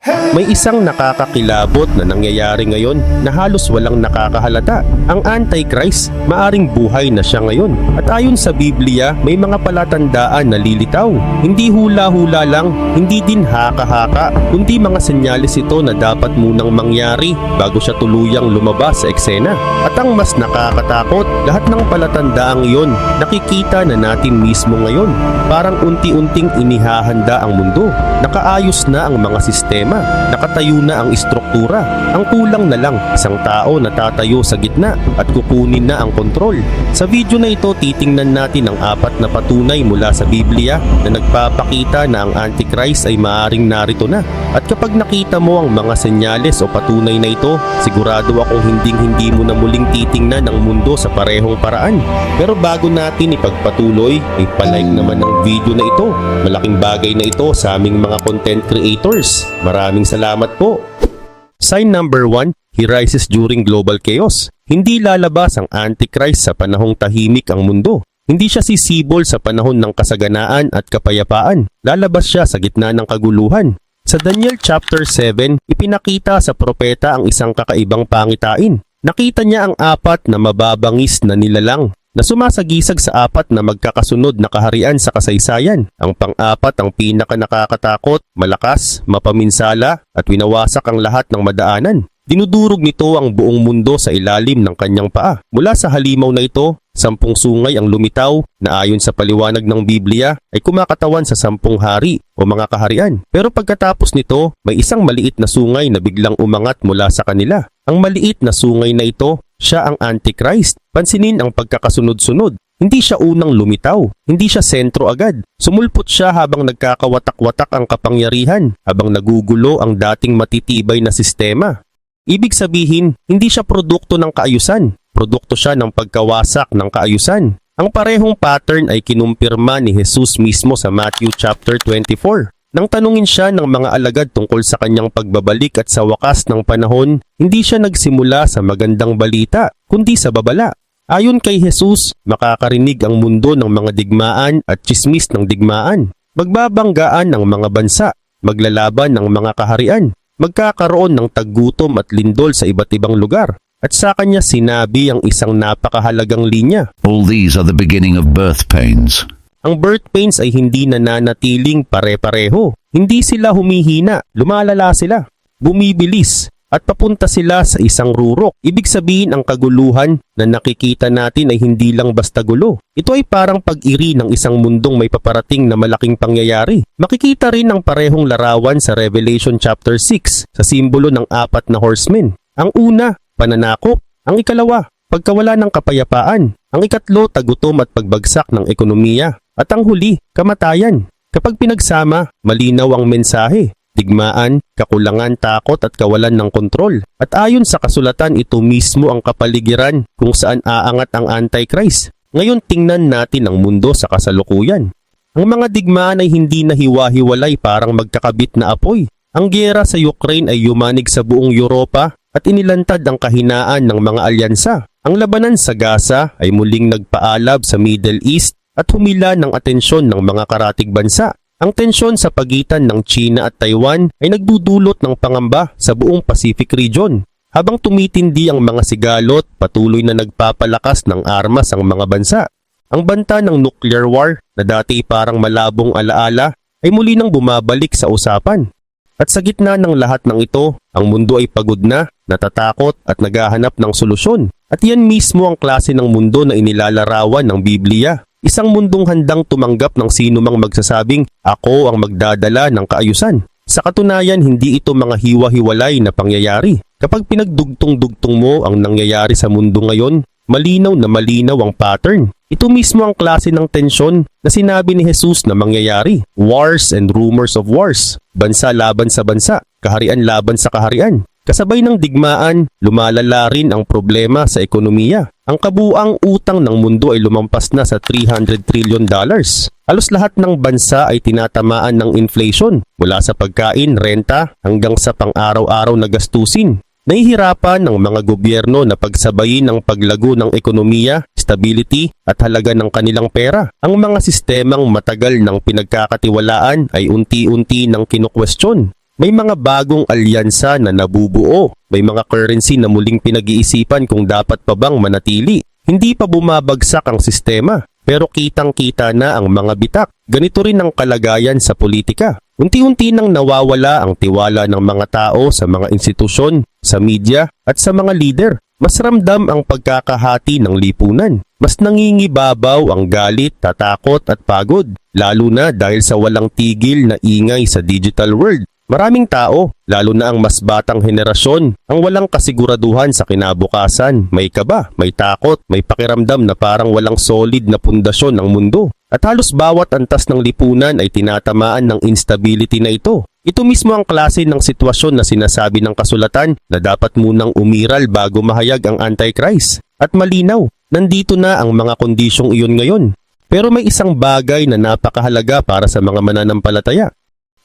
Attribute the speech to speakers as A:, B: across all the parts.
A: May isang nakakakilabot na nangyayari ngayon na halos walang nakakahalata. Ang Antichrist, maaring buhay na siya ngayon. At ayon sa Biblia, may mga palatandaan na lilitaw. Hindi hula-hula lang, hindi din haka-haka, kundi mga senyalis ito na dapat munang mangyari bago siya tuluyang lumabas sa eksena. At ang mas nakakatakot, lahat ng palatandaang iyon, nakikita na natin mismo ngayon. Parang unti-unting inihahanda ang mundo. Nakaayos na ang mga sistema. Nakatayo na ang istruktura. Ang kulang na lang, isang tao na tatayo sa gitna at kukunin na ang kontrol. Sa video na ito, titingnan natin ang 4 na patunay mula sa Biblia na nagpapakita na ang Antichrist ay maaring narito na. At kapag nakita mo ang mga senyales o patunay na ito, sigurado akong hindi mo na muling titingnan ang mundo sa parehong paraan. Pero bago natin ipagpatuloy, ay palike naman ang video na ito. Malaking bagay na ito sa aming mga content creators. Maraming salamat po. Sign number 1, he rises during global chaos. Hindi lalabas ang Antichrist sa panahong tahimik ang mundo. Hindi siya sisibol sa panahon ng kasaganaan at kapayapaan. Lalabas siya sa gitna ng kaguluhan. Sa Daniel chapter 7, ipinakita sa propeta ang isang kakaibang pangitain. Nakita niya ang 4 na mababangis na nilalang na sumasagisag sa 4 na magkakasunod na kaharian sa kasaysayan. Ang pang-4 ang pinaka-nakakatakot, malakas, mapaminsala at winawasak ang lahat ng madaanan. Dinudurog nito ang buong mundo sa ilalim ng kanyang paa. Mula sa halimaw na ito, 10 sungay ang lumitaw na ayon sa paliwanag ng Biblia ay kumakatawan sa 10 hari o mga kaharian. Pero pagkatapos nito, may isang maliit na sungay na biglang umangat mula sa kanila. Ang maliit na sungay na ito, siya ang Antichrist. Pansinin ang pagkakasunod-sunod. Hindi siya unang lumitaw. Hindi siya sentro agad. Sumulpot siya habang nagkakawatak-watak ang kapangyarihan, habang nagugulo ang dating matitibay na sistema. Ibig sabihin, hindi siya produkto ng kaayusan. Produkto siya ng pagkawasak ng kaayusan. Ang parehong pattern ay kinumpirma ni Jesus mismo sa Matthew chapter 24. Nang tanungin siya ng mga alagad tungkol sa kanyang pagbabalik at sa wakas ng panahon, hindi siya nagsimula sa magandang balita, kundi sa babala. Ayon kay Jesus, makakarinig ang mundo ng mga digmaan at tsismis ng digmaan. Magbabanggaan ng mga bansa, maglalaban ng mga kaharian, magkakaroon ng taggutom at lindol sa iba't ibang lugar. At sa kanya sinabi ang isang napakahalagang linya.
B: All these are the beginning of birth pains.
A: Ang birth pains ay hindi nananatiling pare-pareho. Hindi sila humihina, lumalala sila, bumibilis, at papunta sila sa isang rurok. Ibig sabihin ang kaguluhan na nakikita natin ay hindi lang basta gulo. Ito ay parang pag-iri ng isang mundong may paparating na malaking pangyayari. Makikita rin ang parehong larawan sa Revelation chapter 6 sa simbolo ng 4 na horsemen. Ang una, pananakop. Ang ikalawa, pagkawala ng kapayapaan. Ang ikatlo, tagutom at pagbagsak ng ekonomiya. At ang huli, kamatayan. Kapag pinagsama, malinaw ang mensahe. Digmaan, kakulangan, takot at kawalan ng kontrol. At ayon sa kasulatan, ito mismo ang kapaligiran kung saan aangat ang Antichrist. Ngayon tingnan natin ang mundo sa kasalukuyan. Ang mga digmaan ay hindi na hiwa-hiwalay parang magkakabit na apoy. Ang giyera sa Ukraine ay yumanig sa buong Europa at inilantad ang kahinaan ng mga alyansa. Ang labanan sa Gaza ay muling nagpaalab sa Middle East at humila ng atensyon ng mga karatig bansa. Ang tensyon sa pagitan ng China at Taiwan ay nagdudulot ng pangamba sa buong Pacific region. Habang tumitindi ang mga sigalot, patuloy na nagpapalakas ng armas ang mga bansa. Ang banta ng nuclear war na dati parang malabong alaala ay muli nang bumabalik sa usapan. At sa gitna ng lahat ng ito, ang mundo ay pagod na, natatakot at naghahanap ng solusyon. At yan mismo ang klase ng mundo na inilalarawan ng Biblia. Isang mundong handang tumanggap ng sino mang magsasabing, ako ang magdadala ng kaayusan. Sa katunayan, hindi ito mga hiwa-hiwalay na pangyayari. Kapag pinagdugtong-dugtong mo ang nangyayari sa mundo ngayon, malinaw na malinaw ang pattern. Ito mismo ang klase ng tensyon na sinabi ni Jesus na mangyayari. Wars and rumors of wars. Bansa laban sa bansa. Kaharian laban sa kaharian. Kasabay ng digmaan, lumalala rin ang problema sa ekonomiya. Ang kabuang utang ng mundo ay lumampas na sa $300 trillion. Halos lahat ng bansa ay tinatamaan ng inflation, mula sa pagkain, renta, hanggang sa pang-araw-araw na gastusin. Nahihirapan ng mga gobyerno na pagsabayin ang paglago ng ekonomiya, stability at halaga ng kanilang pera. Ang mga sistemang matagal ng pinagkakatiwalaan ay unti-unti ng kinukwestiyon. May mga bagong alyansa na nabubuo. May mga currency na muling pinag-iisipan kung dapat pa bang manatili. Hindi pa bumabagsak ang sistema, pero kitang-kita na ang mga bitak. Ganito rin ang kalagayan sa politika. Unti-unti nang nawawala ang tiwala ng mga tao sa mga institusyon, sa media at sa mga leader. Mas ramdam ang pagkakahati ng lipunan. Mas nangingibabaw ang galit, tatakot at pagod, lalo na dahil sa walang tigil na ingay sa digital world. Maraming tao, lalo na ang mas batang henerasyon, ang walang kasiguraduhan sa kinabukasan. May kaba, may takot, may pakiramdam na parang walang solid na pundasyon ang mundo. At halos bawat antas ng lipunan ay tinatamaan ng instability na ito. Ito mismo ang klase ng sitwasyon na sinasabi ng kasulatan na dapat munang umiral bago mahayag ang Antichrist. At malinaw, nandito na ang mga kondisyong iyon ngayon. Pero may isang bagay na napakahalaga para sa mga mananampalataya.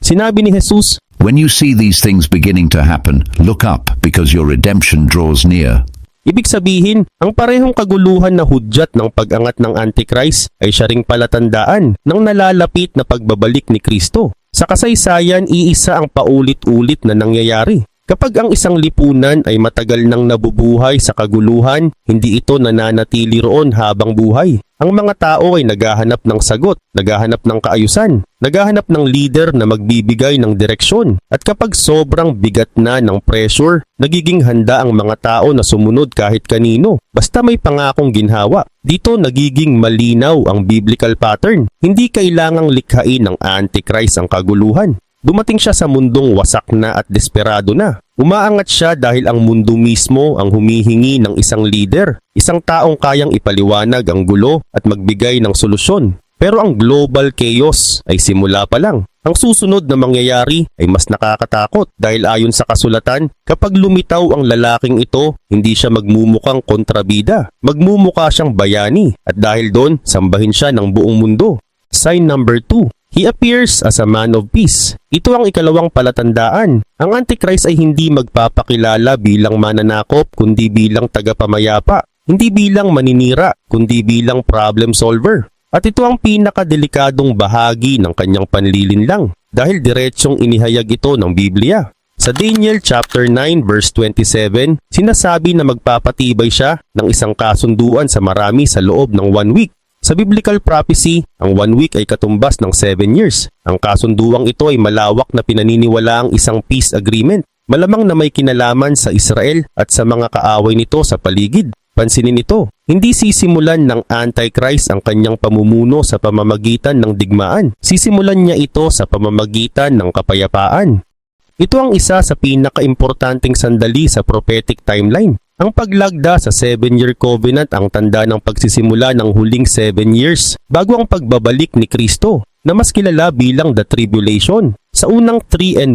A: Sinabi ni Jesus,
B: When you see these things beginning to happen, look up because your redemption draws near.
A: ibig sabihin, ang parehong kaguluhan na hudyat ng pag-angat ng Antichrist ay siya ring palatandaan ng nalalapit na pagbabalik ni Kristo. Sa kasaysayan, iisa ang paulit-ulit na nangyayari. Kapag ang isang lipunan ay matagal nang nabubuhay sa kaguluhan, hindi ito nananatili roon habang buhay. Ang mga tao ay naghahanap ng sagot, naghahanap ng kaayusan, naghahanap ng leader na magbibigay ng direksyon. At kapag sobrang bigat na ng pressure, nagiging handa ang mga tao na sumunod kahit kanino, basta may pangakong ginhawa. Dito nagiging malinaw ang biblical pattern. Hindi kailangang likhain ng Antichrist ang kaguluhan. Dumating siya sa mundong wasak na at desperado na. Umaangat siya dahil ang mundo mismo ang humihingi ng isang leader, isang taong kayang ipaliwanag ang gulo at magbigay ng solusyon. Pero ang global chaos ay simula pa lang. Ang susunod na mangyayari ay mas nakakatakot dahil ayon sa kasulatan, kapag lumitaw ang lalaking ito, hindi siya magmumukhang kontrabida. Magmumukha siyang bayani at dahil doon, sambahin siya ng buong mundo. Sign number 2. He appears as a man of peace. Ito ang ikalawang palatandaan. Ang Antichrist ay hindi magpapakilala bilang mananakop kundi bilang tagapamayapa. Hindi bilang maninira kundi bilang problem solver. At ito ang pinakadelikadong bahagi ng kanyang panlilinlang dahil diretsyong inihayag ito ng Biblia. Sa Daniel chapter 9 verse 27, sinasabi na magpapatibay siya ng isang kasunduan sa marami sa loob ng 1 week. Sa biblical prophecy, ang 1 week ay katumbas ng 7 years. Ang kasunduang ito ay malawak na pinaniniwalaang isang peace agreement. Malamang na may kinalaman sa Israel at sa mga kaaway nito sa paligid. Pansinin ito, hindi sisimulan ng Antichrist ang kanyang pamumuno sa pamamagitan ng digmaan. Sisimulan niya ito sa pamamagitan ng kapayapaan. Ito ang isa sa pinakaimportanteng sandali sa prophetic timeline. Ang paglagda sa 7-year covenant ang tanda ng pagsisimula ng huling 7 years bago ang pagbabalik ni Kristo na mas kilala bilang the tribulation. Sa unang 3.5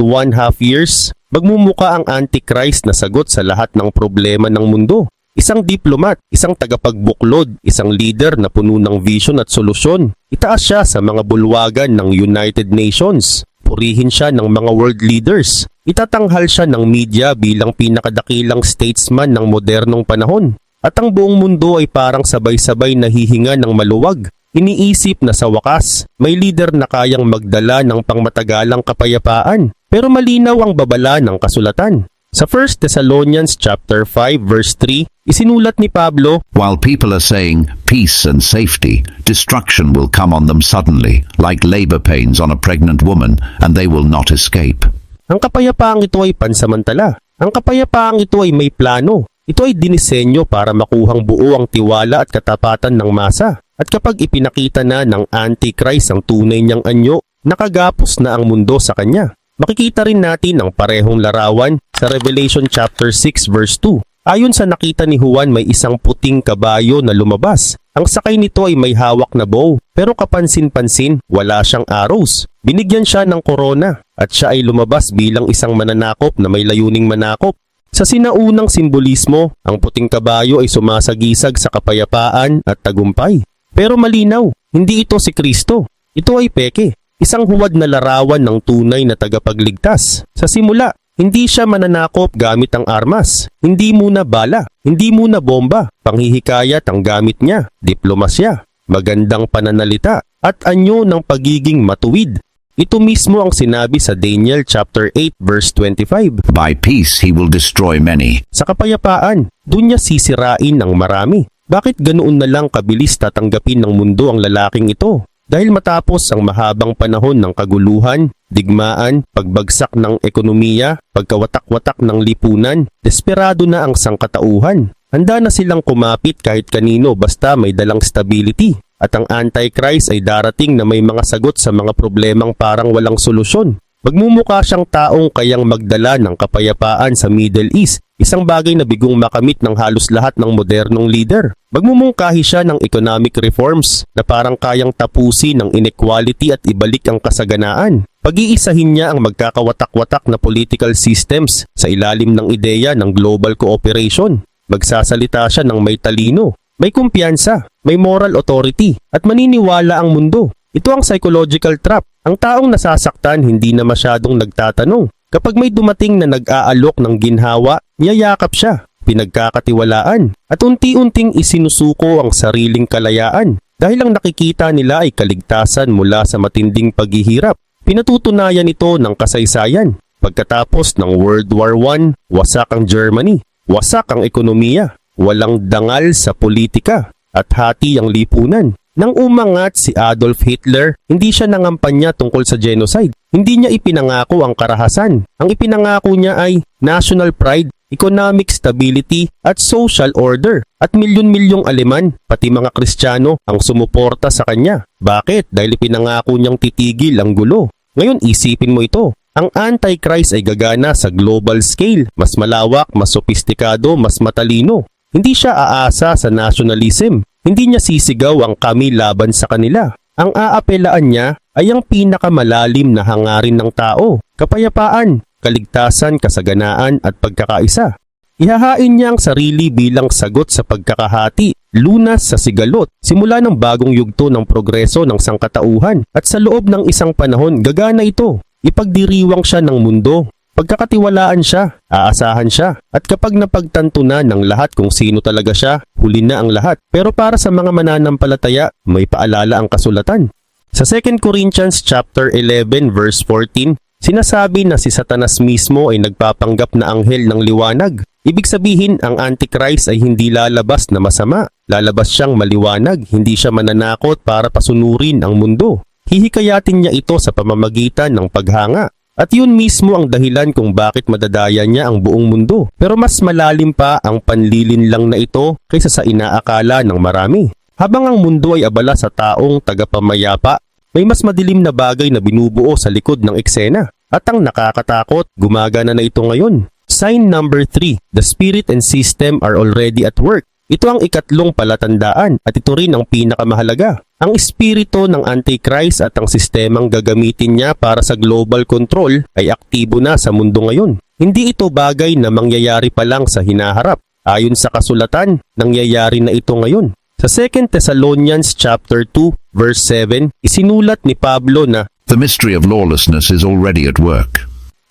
A: years, magmumuka ang Antichrist na sagot sa lahat ng problema ng mundo. Isang diplomat, isang tagapagbuklod, isang leader na puno ng vision at solusyon. Itaas siya sa mga bulwagan ng United Nations. Purihin siya ng mga world leaders. Itatanghal siya ng media bilang pinakadakilang statesman ng modernong panahon. At ang buong mundo ay parang sabay-sabay nahihinga ng maluwag. Iniisip na sa wakas, may leader na kayang magdala ng pangmatagalang kapayapaan. Pero malinaw ang babala ng kasulatan. Sa 1 Thessalonians chapter 5 verse 3, isinulat ni Pablo,
B: While people are saying peace and safety, destruction will come on them suddenly, like labor pains on a pregnant woman, and they will not escape.
A: ang kapayapaang ito ay pansamantala. Ang kapayapaang ito ay may plano. Ito ay dinisenyo para makuhang buo ang tiwala at katapatan ng masa. At kapag ipinakita na ng Antichrist ang tunay niyang anyo, nakagapos na ang mundo sa kanya. Makikita rin natin ang parehong larawan sa Revelation chapter 6 verse 2. Ayon sa nakita ni Juan, may isang puting kabayo na lumabas. Ang sakay nito ay may hawak na bow, pero kapansin-pansin, wala siyang arrows. Binigyan siya ng korona at siya ay lumabas bilang isang mananakop na may layuning manakop. Sa sinaunang simbolismo, ang puting kabayo ay sumasagisag sa kapayapaan at tagumpay. Pero malinaw, hindi ito si Kristo. Ito ay peke. Isang huwad na larawan ng tunay na tagapagligtas. Sa simula, hindi siya mananakop gamit ang armas. Hindi muna bala, hindi muna bomba. Panghihikayat ang gamit niya, diplomasya, magandang pananalita, at anyo ng pagiging matuwid. Ito mismo ang sinabi sa Daniel chapter 8 verse 25.
B: By peace he will destroy many.
A: Sa kapayapaan, doon niya sisirain ng marami. Bakit ganoon na lang kabilis tatanggapin ng mundo ang lalaking ito? Dahil matapos ang mahabang panahon ng kaguluhan, digmaan, pagbagsak ng ekonomiya, pagkawatak-watak ng lipunan, desperado na ang sangkatauhan. Handa na silang kumapit kahit kanino basta may dalang stability. At ang Antichrist ay darating na may mga sagot sa mga problemang parang walang solusyon. Magmumukha siyang taong kayang magdala ng kapayapaan sa Middle East, isang bagay na bigong makamit ng halos lahat ng modernong leader. Magmumungkahi siya ng economic reforms na parang kayang tapusin ng inequality at ibalik ang kasaganaan. Pag-iisahin niya ang magkakawatak-watak na political systems sa ilalim ng ideya ng global cooperation. Magsasalita siya ng may talino, may kumpiyansa, may moral authority, at maniniwala ang mundo. Ito ang psychological trap. Ang taong nasasaktan hindi na masyadong nagtatanong. Kapag may dumating na nag-aalok ng ginhawa, niyayakap siya, pinagkakatiwalaan, at unti-unting isinusuko ang sariling kalayaan. Dahil ang nakikita nila ay kaligtasan mula sa matinding paghihirap. Pinatutunayan ito ng kasaysayan. Pagkatapos ng World War I, wasak ang Germany, wasak ang ekonomiya. Walang dangal sa politika at hati ang lipunan. Nang umangat si Adolf Hitler, hindi siya nangampanya tungkol sa genocide. Hindi niya ipinangako ang karahasan. Ang ipinangako niya ay national pride, economic stability at social order. At milyon-milyong Aleman, pati mga Kristiyano, ang sumuporta sa kanya. Bakit? Dahil ipinangako niyang titigil ang gulo. Ngayon isipin mo ito. Ang Antichrist ay gagana sa global scale. Mas malawak, mas sophisticado, mas matalino. Hindi siya aasa sa nationalism. Hindi niya sisigaw ang kami laban sa kanila. Ang aapelaan niya ay ang pinakamalalim na hangarin ng tao. Kapayapaan, kaligtasan, kasaganaan at pagkakaisa. Ihahain niya ang sarili bilang sagot sa pagkakahati, lunas sa sigalot, simula ng bagong yugto ng progreso ng sangkatauhan. At sa loob ng isang panahon, gagana ito. Ipagdiriwang siya ng mundo. Pagkakatiwalaan siya, aasahan siya, at kapag napagtanto na ng lahat kung sino talaga siya, huli na ang lahat. Pero para sa mga mananampalataya, may paalala ang kasulatan. Sa 2 Corinthians chapter 11 verse 14, sinasabi na si Satanas mismo ay nagpapanggap na anghel ng liwanag. Ibig sabihin, ang Antichrist ay hindi lalabas na masama. Lalabas siyang maliwanag, hindi siya mananakot para pasunurin ang mundo. Hihikayatin niya ito sa pamamagitan ng paghanga. At yun mismo ang dahilan kung bakit madadaya niya ang buong mundo. Pero mas malalim pa ang panlilinlang na ito kaysa sa inaakala ng marami. Habang ang mundo ay abala sa taong tagapamayapa, may mas madilim na bagay na binubuo sa likod ng eksena. At ang nakakatakot, gumagana na ito ngayon. Sign number 3, the spirit and system are already at work. Ito ang ikatlong palatandaan at ito rin ang pinakamahalaga. Ang espiritu ng Antichrist at ang sistemang gagamitin niya para sa global control ay aktibo na sa mundo ngayon. Hindi ito bagay na mangyayari pa lang sa hinaharap. Ayon sa kasulatan, nangyayari na ito ngayon. Sa 2 Thessalonians chapter 2 verse 7, isinulat ni Pablo na
B: The mystery of lawlessness is already at work.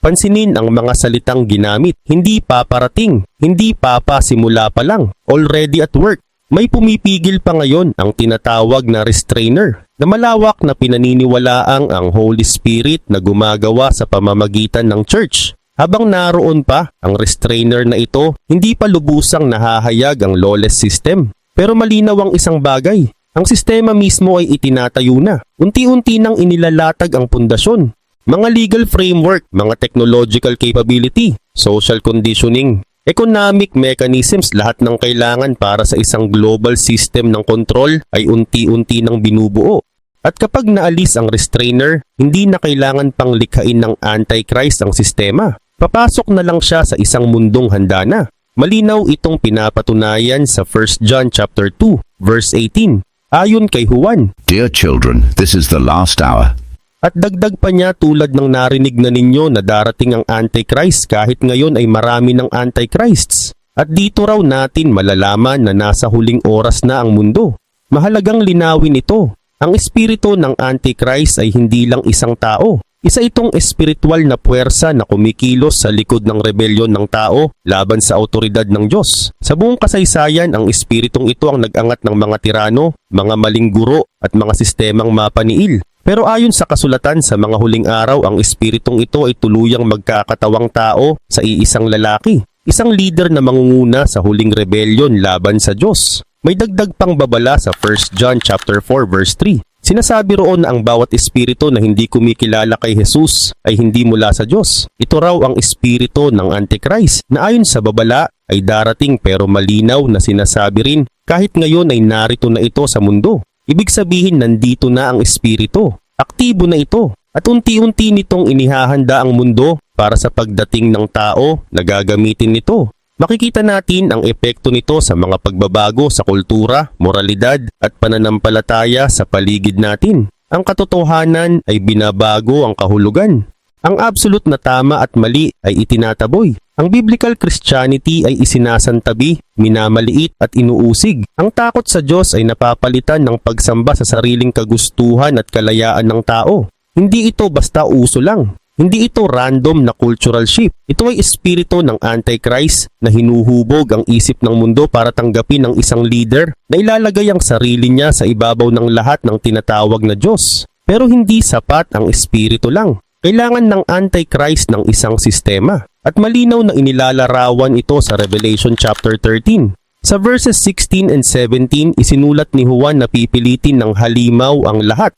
A: pansinin ang mga salitang ginamit. Hindi pa parating, hindi pa simula pa lang, already at work. May pumipigil pa ngayon ang tinatawag na restrainer na malawak na pinaniniwalaang ang Holy Spirit na gumagawa sa pamamagitan ng church. Habang naroon pa ang restrainer na ito, hindi pa lubusang nahahayag ang lawless system. Pero malinaw ang isang bagay, ang sistema mismo ay itinatayo na. Unti-unti nang inilalatag ang pundasyon. Mga legal framework, mga technological capability, social conditioning, economic mechanisms, lahat ng kailangan para sa isang global system ng control ay unti-unti nang binubuo. At kapag naalis ang restrainer, hindi na kailangan pang likhain ng Antichrist ang sistema. Papasok na lang siya sa isang mundong handa na. Malinaw itong pinapatunayan sa 1 John chapter 2, verse 18. Ayon kay Juan,
B: Dear children, this is the last hour.
A: at dagdag pa niya tulad ng narinig na ninyo na darating ang Antichrist kahit ngayon ay marami ng Antichrists. At dito raw natin malalaman na nasa huling oras na ang mundo. Mahalagang linawin ito. Ang espiritu ng Antichrist ay hindi lang isang tao. Isa itong espiritual na puwersa na kumikilos sa likod ng rebelyon ng tao laban sa autoridad ng Diyos. Sa buong kasaysayan, ang espiritong ito ang nag-angat ng mga tirano, mga maling guro at mga sistemang mapaniil. Pero ayon sa kasulatan sa mga huling araw, ang espiritong ito ay tuluyang magkakatawang tao sa iisang lalaki, isang leader na mangunguna sa huling rebellion laban sa Diyos. May dagdag pang babala sa 1 John chapter 4 verse 3. Sinasabi roon na ang bawat espiritu na hindi kumikilala kay Jesus ay hindi mula sa Diyos. Ito raw ang espiritu ng Antichrist na ayon sa babala ay darating pero malinaw na sinasabi rin kahit ngayon ay narito na ito sa mundo. Ibig sabihin nandito na ang espiritu. Aktibo na ito at unti-unti nitong inihahanda ang mundo para sa pagdating ng tao na gagamitin nito. Makikita natin ang epekto nito sa mga pagbabago sa kultura, moralidad at pananampalataya sa paligid natin. Ang katotohanan ay binabago ang kahulugan. Ang absolute na tama at mali ay itinataboy. Ang biblical Christianity ay isinasantabi, minamaliit at inuusig. Ang takot sa Diyos ay napapalitan ng pagsamba sa sariling kagustuhan at kalayaan ng tao. Hindi ito basta uso lang. Hindi ito random na cultural shift. Ito ay espiritu ng Antichrist na hinuhubog ang isip ng mundo para tanggapin ng isang leader na ilalagay ang sarili niya sa ibabaw ng lahat ng tinatawag na Diyos. Pero hindi sapat ang espiritu lang. Kailangan ng Antichrist ng isang sistema. At malinaw na inilalarawan ito sa Revelation chapter 13. Sa verses 16 and 17, isinulat ni Juan na pipilitin ng halimaw ang lahat.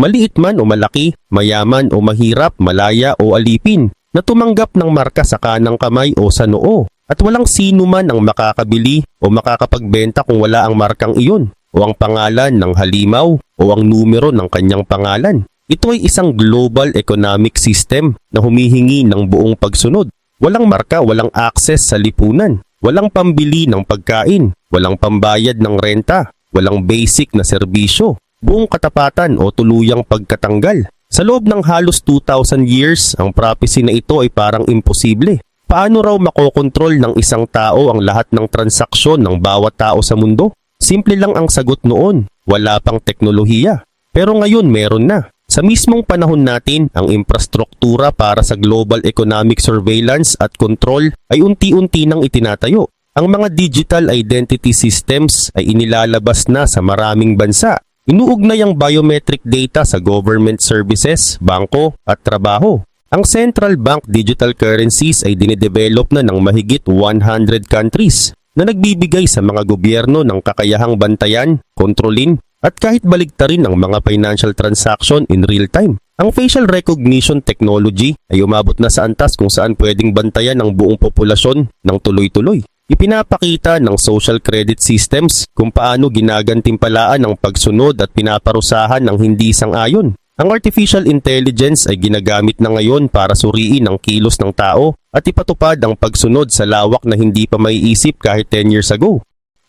A: Maliit man o malaki, mayaman o mahirap, malaya o alipin, na tumanggap ng marka sa kanang kamay o sa noo. At walang sino man ang makakabili o makakapagbenta kung wala ang markang iyon, o ang pangalan ng halimaw o ang numero ng kanyang pangalan. Ito ay isang global economic system na humihingi ng buong pagsunod. Walang marka, walang access sa lipunan, walang pambili ng pagkain, walang pambayad ng renta, walang basic na serbisyo, buong katapatan o tuluyang pagkatanggal. Sa loob ng halos 2,000 years, ang prophecy na ito ay parang imposible. Paano raw makokontrol ng isang tao ang lahat ng transaksyon ng bawat tao sa mundo? Simple lang ang sagot noon, wala pang teknolohiya. Pero ngayon meron na. Sa mismong panahon natin, ang infrastruktura para sa global economic surveillance at control ay unti-unti nang itinatayo. Ang mga digital identity systems ay inilalabas na sa maraming bansa. Inuugnay ang biometric data sa government services, bangko at trabaho. Ang central bank digital currencies ay dinidevelop na ng mahigit 100 countries na nagbibigay sa mga gobyerno ng kakayahang bantayan, kontrolin, at kahit baligtarin ang mga financial transaction in real time. Ang facial recognition technology ay umabot na sa antas kung saan pwedeng bantayan ang buong populasyon ng tuloy-tuloy. Ipinapakita ng social credit systems kung paano ginagantimpalaan ang pagsunod at pinaparusahan ng hindi sang-ayon. Ang artificial intelligence ay ginagamit na ngayon para suriin ang kilos ng tao at ipatupad ang pagsunod sa lawak na hindi pa maiisip kahit 10 years ago.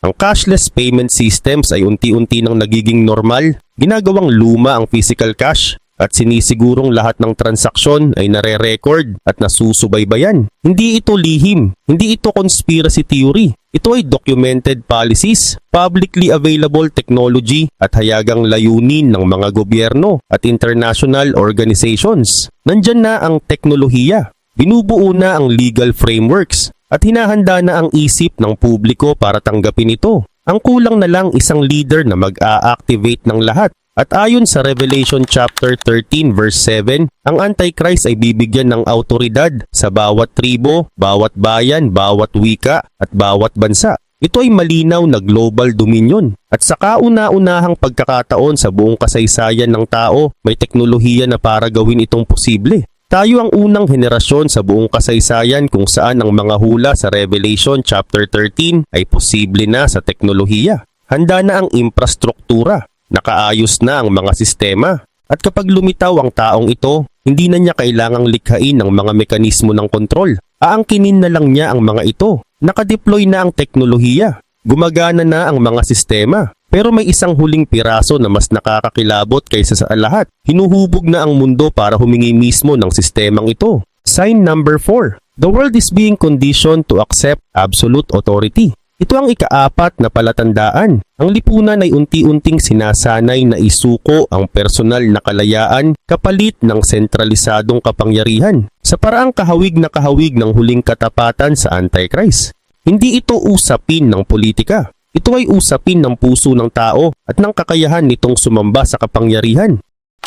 A: Ang cashless payment systems ay unti-unti nang nagiging normal, ginagawang luma ang physical cash at sinisigurong lahat ng transaksyon ay nare-record at nasusubaybayan. Hindi ito lihim, hindi ito conspiracy theory. Ito ay documented policies, publicly available technology at hayagang layunin ng mga gobyerno at international organizations. Nandyan na ang teknolohiya, binubuo na ang legal frameworks, at hinahanda na ang isip ng publiko para tanggapin ito. Ang kulang na lang isang leader na mag-a-activate ng lahat. At ayon sa Revelation chapter 13 verse 7, ang Antichrist ay bibigyan ng autoridad sa bawat tribo, bawat bayan, bawat wika at bawat bansa. Ito ay malinaw na global dominion. At sa kauna-unahang pagkakataon sa buong kasaysayan ng tao, may teknolohiya na para gawin itong posible. Tayo ang unang henerasyon sa buong kasaysayan kung saan ang mga hula sa Revelation chapter 13 ay posible na sa teknolohiya. Handa na ang infrastruktura, nakaayos na ang mga sistema, at kapag lumitaw ang taong ito, hindi na niya kailangang likhain ng mga mekanismo ng kontrol. Aangkinin na lang niya ang mga ito. Nakadeploy na ang teknolohiya. Gumagana na ang mga sistema. Pero may isang huling piraso na mas nakakakilabot kaysa sa lahat. Hinuhubog na ang mundo para humingi mismo ng sistemang ito. Sign number 4. The world is being conditioned to accept absolute authority. Ito ang ika-4 na palatandaan. Ang lipunan ay unti-unting sinasanay na isuko ang personal na kalayaan kapalit ng sentralisadong kapangyarihan. Sa paraang kahawig na kahawig ng huling katapatan sa Antichrist. Hindi ito usapin ng politika. Ito ay usapin ng puso ng tao at ng kakayahan nitong sumamba sa kapangyarihan.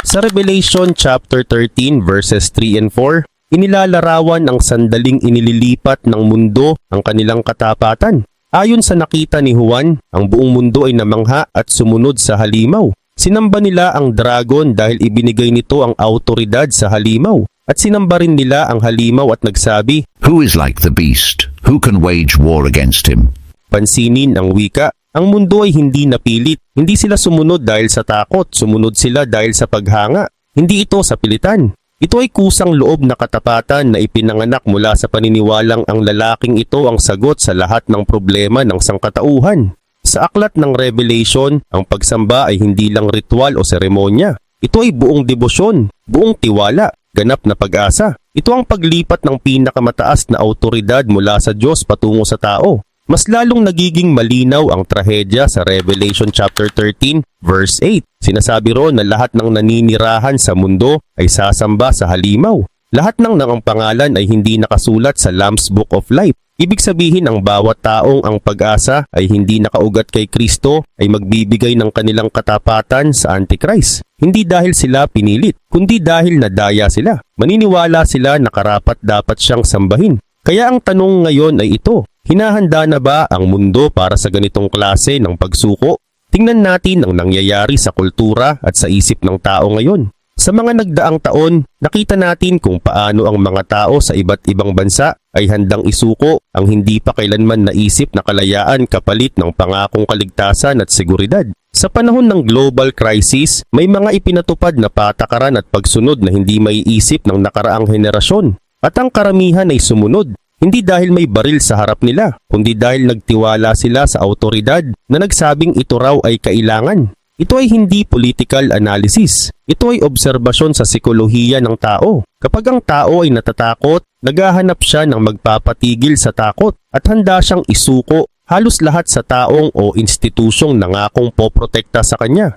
A: Sa Revelation chapter 13 verses 3 and 4, inilalarawan ang sandaling inililipat ng mundo ang kanilang katapatan. Ayon sa nakita ni Juan, ang buong mundo ay namangha at sumunod sa halimaw. Sinamba nila ang dragon dahil ibinigay nito ang autoridad sa halimaw. At sinamba rin nila ang halimaw at nagsabi,
B: Who is like the beast? Who can wage war against him?
A: pansinin ang wika. Ang mundo ay hindi napilit. Hindi sila sumunod dahil sa takot, sumunod sila dahil sa paghanga. Hindi ito sa pilitan. Ito ay kusang loob na katapatan na ipinanganak mula sa paniniwalang ang lalaking ito ang sagot sa lahat ng problema ng sangkatauhan. Sa aklat ng Revelation, ang pagsamba ay hindi lang ritual o seremonya. Ito ay buong debosyon, buong tiwala, ganap na pag-asa. Ito ang paglipat ng pinakamataas na autoridad mula sa Diyos patungo sa tao. Mas lalong nagiging malinaw ang trahedya sa Revelation chapter 13 verse 8. Sinasabi roon na lahat ng naninirahan sa mundo ay sasamba sa halimaw. Lahat ng ang pangalan ay hindi nakasulat sa Lamb's Book of Life. Ibig sabihin ang bawat taong ang pag-asa ay hindi nakaugat kay Kristo ay magbibigay ng kanilang katapatan sa Antichrist. Hindi dahil sila pinilit, kundi dahil nadaya sila. Maniniwala sila na karapat dapat siyang sambahin. Kaya ang tanong ngayon ay ito, hinahanda na ba ang mundo para sa ganitong klase ng pagsuko? Tingnan natin ang nangyayari sa kultura at sa isip ng tao ngayon. Sa mga nagdaang taon, nakita natin kung paano ang mga tao sa iba't ibang bansa ay handang isuko ang hindi pa kailanman naisip na kalayaan kapalit ng pangakong kaligtasan at seguridad. Sa panahon ng global crisis, may mga ipinatupad na patakaran at pagsunod na hindi maiisip ng nakaraang henerasyon. At ang karamihan ay sumunod, hindi dahil may baril sa harap nila, kundi dahil nagtiwala sila sa autoridad na nagsabing ito raw ay kailangan. Ito ay hindi political analysis. Ito ay obserbasyon sa sikolohiya ng tao. Kapag ang tao ay natatakot, naghahanap siya ng magpapatigil sa takot at handa siyang isuko halos lahat sa taong o institusyong nangakong poprotekta sa kanya.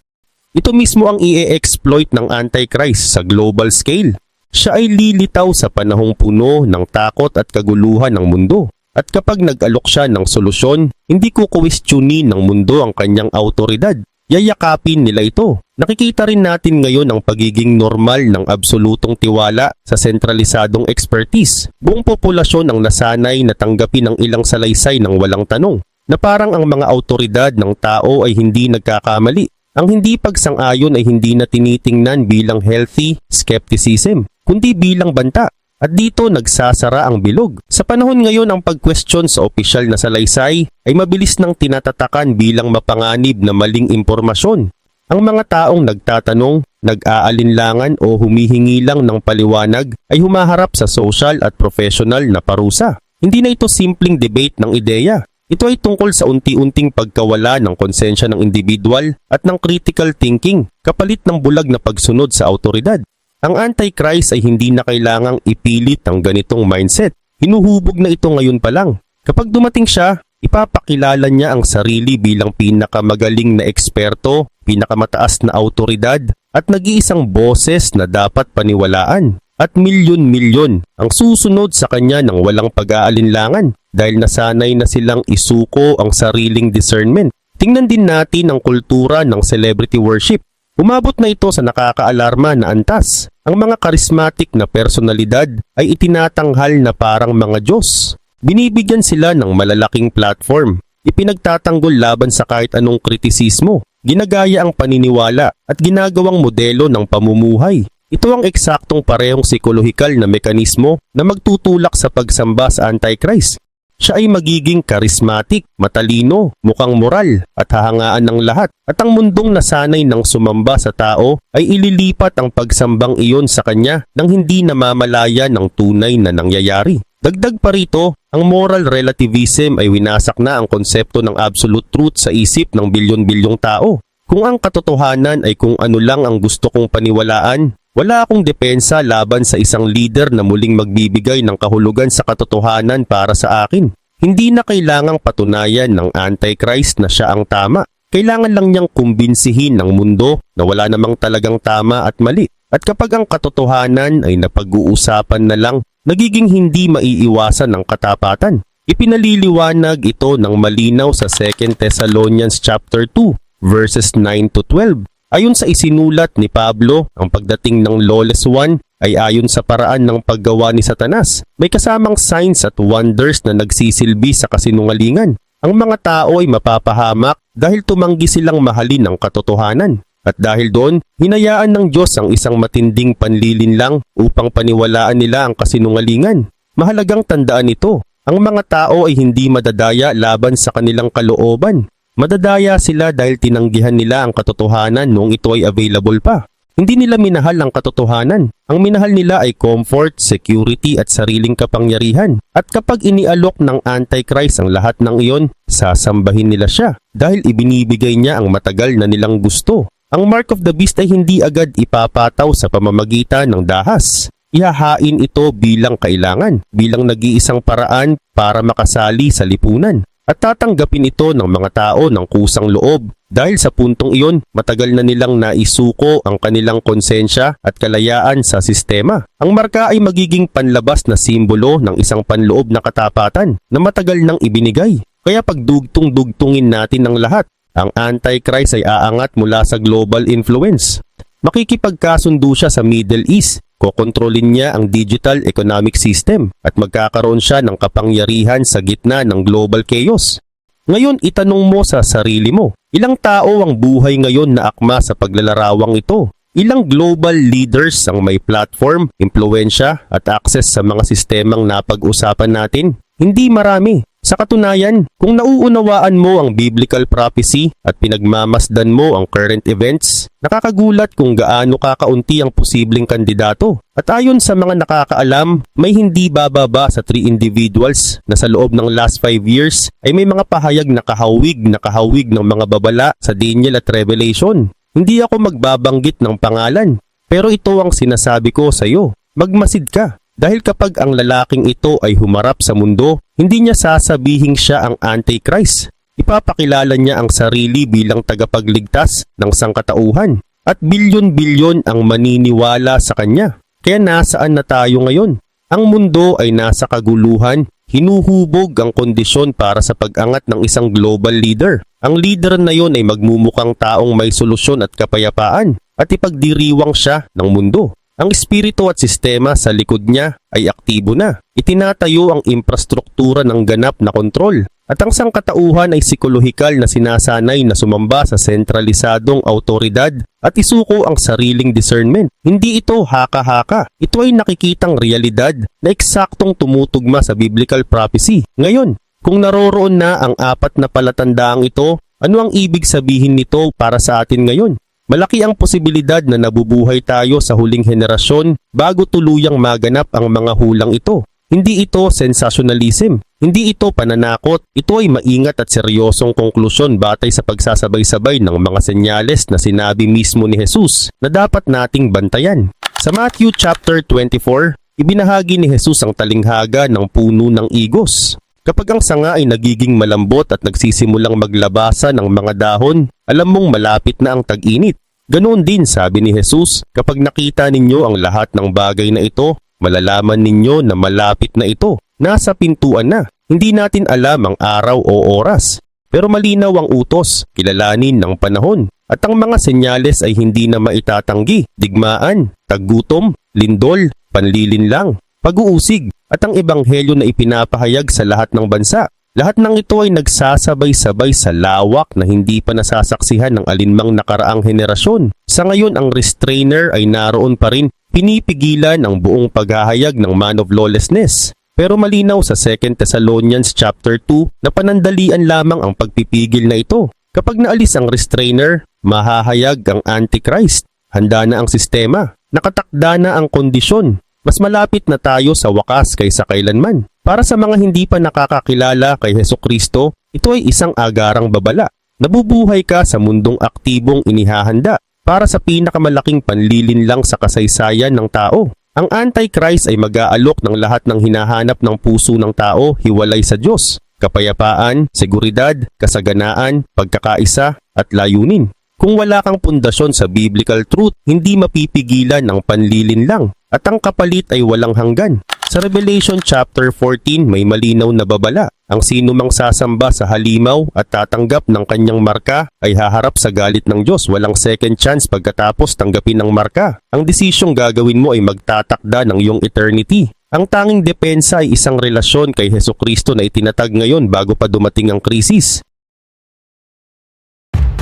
A: Ito mismo ang i-exploit ng Antichrist sa global scale. Siya ay lilitaw sa panahong puno ng takot at kaguluhan ng mundo. At kapag nag-alok siya ng solusyon, hindi kukwestiyonin ng mundo ang kanyang autoridad. Yayakapin nila ito. Nakikita rin natin ngayon ang pagiging normal ng absolutong tiwala sa sentralisadong expertise. Buong populasyon ang nasanay na tanggapin ang ilang salaysay ng walang tanong, na parang ang mga autoridad ng tao ay hindi nagkakamali. Ang hindi pagsang-ayon ay hindi na tinitingnan bilang healthy skepticism, kundi bilang banta. At dito nagsasara ang bilog. Sa panahon ngayon ang pag-question sa opisyal na salaysay ay mabilis nang tinatatakan bilang mapanganib na maling impormasyon. Ang mga taong nagtatanong, nag-aalinlangan o humihingi lang ng paliwanag ay humaharap sa social at professional na parusa. Hindi na ito simpleng debate ng ideya. Ito ay tungkol sa unti-unting pagkawala ng konsensya ng individual at ng critical thinking kapalit ng bulag na pagsunod sa autoridad. Ang Antichrist ay hindi na kailangang ipilit ang ganitong mindset. Hinuhubog na ito ngayon pa lang. Kapag dumating siya, ipapakilala niya ang sarili bilang pinakamagaling na eksperto, pinakamataas na autoridad, at nag-iisang boses na dapat paniwalaan. At milyon-milyon ang susunod sa kanya ng walang pag-aalinlangan dahil nasanay na silang isuko ang sariling discernment. Tingnan din natin ang kultura ng celebrity worship. Umabot na ito sa nakakaalarma na antas. Ang mga karismatik na personalidad ay itinatanghal na parang mga Diyos. Binibigyan sila ng malalaking platform. Ipinagtatanggol laban sa kahit anong kritisismo. Ginagaya ang paniniwala at ginagawang modelo ng pamumuhay. Ito ang eksaktong parehong psikolohikal na mekanismo na magtutulak sa pagsamba sa Antichrist. Siya ay magiging karismatik, matalino, mukhang moral at hahangaan ng lahat. At ang mundong nasanay ng sumamba sa tao ay ililipat ang pagsambang iyon sa kanya nang hindi namamalaya ng tunay na nangyayari. Dagdag pa rito, ang moral relativism ay winasak na ang konsepto ng absolute truth sa isip ng bilyon-bilyong tao. Kung ang katotohanan ay kung ano lang ang gusto kong paniwalaan, wala akong depensa laban sa isang leader na muling magbibigay ng kahulugan sa katotohanan para sa akin. Hindi na kailangang patunayan ng Antichrist na siya ang tama. Kailangan lang niyang kumbinsihin ng mundo na wala namang talagang tama at mali. At kapag ang katotohanan ay napag-uusapan na lang, nagiging hindi maiiwasan ng katapatan. Ipinaliliwanag ito ng malinaw sa 2 Thessalonians chapter 2 verses 9 to 12. Ayon sa isinulat ni Pablo, ang pagdating ng lawless one ay ayon sa paraan ng paggawa ni Satanas. May kasamang signs at wonders na nagsisilbi sa kasinungalingan. Ang mga tao ay mapapahamak dahil tumanggi silang mahalin ang katotohanan. At dahil doon, hinayaan ng Diyos ang isang matinding panlilinlang upang paniwalaan nila ang kasinungalingan. Mahalagang tandaan ito, ang mga tao ay hindi madadaya laban sa kanilang kalooban. Madadaya sila dahil tinanggihan nila ang katotohanan noong ito ay available pa. Hindi nila minahal ang katotohanan. Ang minahal nila ay comfort, security at sariling kapangyarihan. At kapag inialok ng Antichrist ang lahat ng iyon, sasambahin nila siya dahil ibinibigay niya ang matagal na nilang gusto. Ang mark of the beast ay hindi agad ipapataw sa pamamagitan ng dahas. Ihahain ito bilang kailangan, bilang nag-iisang paraan para makasali sa lipunan. At tatanggapin ito ng mga tao ng kusang loob. Dahil sa puntong iyon, matagal na nilang naisuko ang kanilang konsensya at kalayaan sa sistema. Ang marka ay magiging panlabas na simbolo ng isang panloob na katapatan na matagal nang ibinigay. Kaya pagdugtong-dugtungin natin ang lahat, ang Antichrist ay aangat mula sa global influence. Makikipagkasundo siya sa Middle East. Kokontrolin niya ang digital economic system at magkakaroon siya ng kapangyarihan sa gitna ng global chaos. Ngayon, itanong mo sa sarili mo, ilang tao ang buhay ngayon na akma sa paglalarawang ito? Ilang global leaders ang may platform, impluwensya at access sa mga sistemang napag-usapan natin? Hindi marami. Sa katunayan, kung nauunawaan mo ang biblical prophecy at pinagmamasdan mo ang current events, nakakagulat kung gaano kakaunti ang posibleng kandidato. At ayon sa mga nakakaalam, may hindi bababa sa 3 individuals na sa loob ng last 5 years ay may mga pahayag na kahawig ng mga babala sa Daniel at Revelation. Hindi ako magbabanggit ng pangalan, pero ito ang sinasabi ko sa iyo, magmasid ka. Dahil kapag ang lalaking ito ay humarap sa mundo, hindi niya sasabihing siya ang Antichrist. Ipapakilala niya ang sarili bilang tagapagligtas ng sangkatauhan at bilyon-bilyon ang maniniwala sa kanya. Kaya nasaan na tayo ngayon? Ang mundo ay nasa kaguluhan, hinuhubog ang kondisyon para sa pag-angat ng isang global leader. Ang leader na yon ay magmumukhang taong may solusyon at kapayapaan at ipagdiriwang siya ng mundo. Ang espiritu at sistema sa likod niya ay aktibo na. Itinatayo ang infrastruktura ng ganap na kontrol. At ang sangkatauhan ay psikolohikal na sinasanay na sumamba sa sentralisadong autoridad at isuko ang sariling discernment. Hindi ito haka-haka. Ito ay nakikitang realidad na eksaktong tumutugma sa biblical prophecy. Ngayon, kung naroroon na ang 4 na palatandaang ito, ano ang ibig sabihin nito para sa atin ngayon? Malaki ang posibilidad na nabubuhay tayo sa huling henerasyon bago tuluyang maganap ang mga hulang ito. Hindi ito sensationalism. Hindi ito pananakot. Ito ay maingat at seryosong konklusyon batay sa pagsasabay-sabay ng mga senyales na sinabi mismo ni Jesus na dapat nating bantayan. Sa Matthew chapter 24, ibinahagi ni Jesus ang talinghaga ng puno ng igos. Kapag ang sanga ay nagiging malambot at nagsisimulang maglabasa ng mga dahon, alam mong malapit na ang tag-init. Ganoon din sabi ni Jesus, kapag nakita ninyo ang lahat ng bagay na ito, malalaman ninyo na malapit na ito. Nasa pintuan na. Hindi natin alam ang araw o oras. Pero malinaw ang utos, kilalanin ng panahon. At ang mga senyales ay hindi na maitatanggi. Digmaan, taggutom, lindol, panlilinlang, pag-uusig, at ang ebanghelyo na ipinapahayag sa lahat ng bansa. Lahat ng ito ay nagsasabay-sabay sa lawak na hindi pa nasasaksihan ng alinmang nakaraang henerasyon. Sa ngayon, ang restrainer ay naroon pa rin, pinipigilan ang buong paghahayag ng man of lawlessness. Pero malinaw sa 2 Thessalonians chapter 2 na panandalian lamang ang pagpipigil na ito. Kapag naalis ang restrainer, mahahayag ang Antichrist. Handa na ang sistema. Nakatakda na ang kondisyon. Mas malapit na tayo sa wakas kaysa kailanman. Para sa mga hindi pa nakakakilala kay Hesukristo, ito ay isang agarang babala. Nabubuhay ka sa mundong aktibong inihahanda para sa pinakamalaking panlilinlang sa kasaysayan ng tao. Ang Antichrist ay mag-aalok ng lahat ng hinahanap ng puso ng tao hiwalay sa Diyos. Kapayapaan, seguridad, kasaganaan, pagkakaisa at layunin. Kung wala kang pundasyon sa biblical truth, hindi mapipigilan ang panlilinlang at ang kapalit ay walang hanggan. Sa Revelation chapter 14 may malinaw na babala. Ang sino mang sasamba sa halimaw at tatanggap ng kanyang marka ay haharap sa galit ng Diyos. Walang second chance pagkatapos tanggapin ang marka. Ang desisyong gagawin mo ay magtatakda ng iyong eternity. Ang tanging depensa ay isang relasyon kay Hesukristo na itinatag ngayon bago pa dumating ang krisis.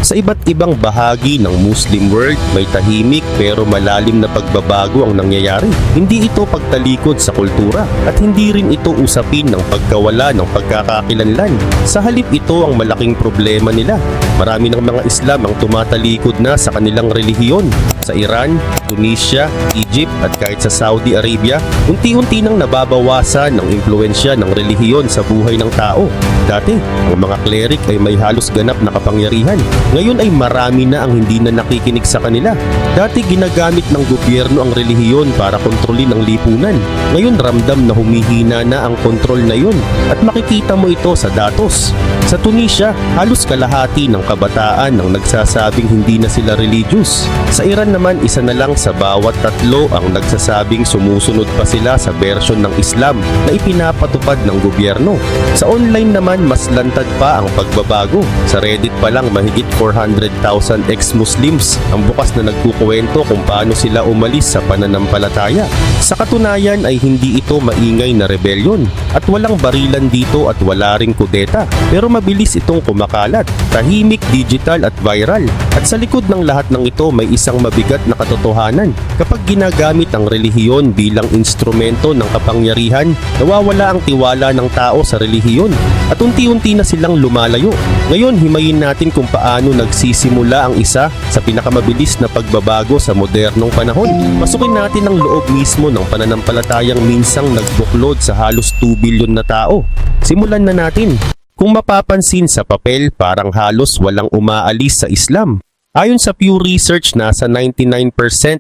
A: Sa iba't ibang bahagi ng Muslim world, may tahimik pero malalim na pagbabago ang nangyayari. Hindi ito pagtalikod sa kultura at hindi rin ito usapin ng pagkawala ng pagkakakilanlan. Sa halip ito ang malaking problema nila. Marami ng mga Islam ang tumatalikod na sa kanilang relihiyon. Sa Iran, Tunisia, Egypt at kahit sa Saudi Arabia, unti-unti nang nababawasan ang impluensya ng relihiyon sa buhay ng tao. Dati, ang mga cleric ay may halos ganap na kapangyarihan. Ngayon ay marami na ang hindi na nakikinig sa kanila. Dati ginagamit ng gobyerno ang relihiyon para kontrolin ang lipunan. Ngayon ramdam na humihina na ang kontrol na yun at makikita mo ito sa datos. Sa Tunisia, halos kalahati ng kabataan ang nagsasabing hindi na sila religious. Sa Iran naman, isa na lang sa bawat tatlo ang nagsasabing sumusunod pa sila sa version ng Islam na ipinapatupad ng gobyerno. Sa online naman, mas lantad pa ang pagbabago. Sa Reddit pa lang mahigit 400,000 ex-Muslims ang bukas na nagkukwento kung paano sila umalis sa pananampalataya. Sa katunayan ay hindi ito maingay na rebellion at walang barilan dito at wala ring kudeta. Pero mabilis itong kumakalat, tahimik, digital at viral. At sa likod ng lahat ng ito may isang mabigat na katotohanan. Kapag ginagamit ang relihiyon bilang instrumento ng kapangyarihan, nawawala ang tiwala ng tao sa relihiyon at unti-unti na silang lumalayo. Ngayon, himayin natin kung paano nagsisimula ang isa sa pinakamabilis na pagbabago sa modernong panahon. Pasukin natin ang loob mismo ng pananampalatayang minsang nagbuklod sa halos 2 bilyon na tao. Simulan na natin. Kung mapapansin sa papel, parang halos walang umaalis sa Islam. Ayon sa Pew Research, nasa 99%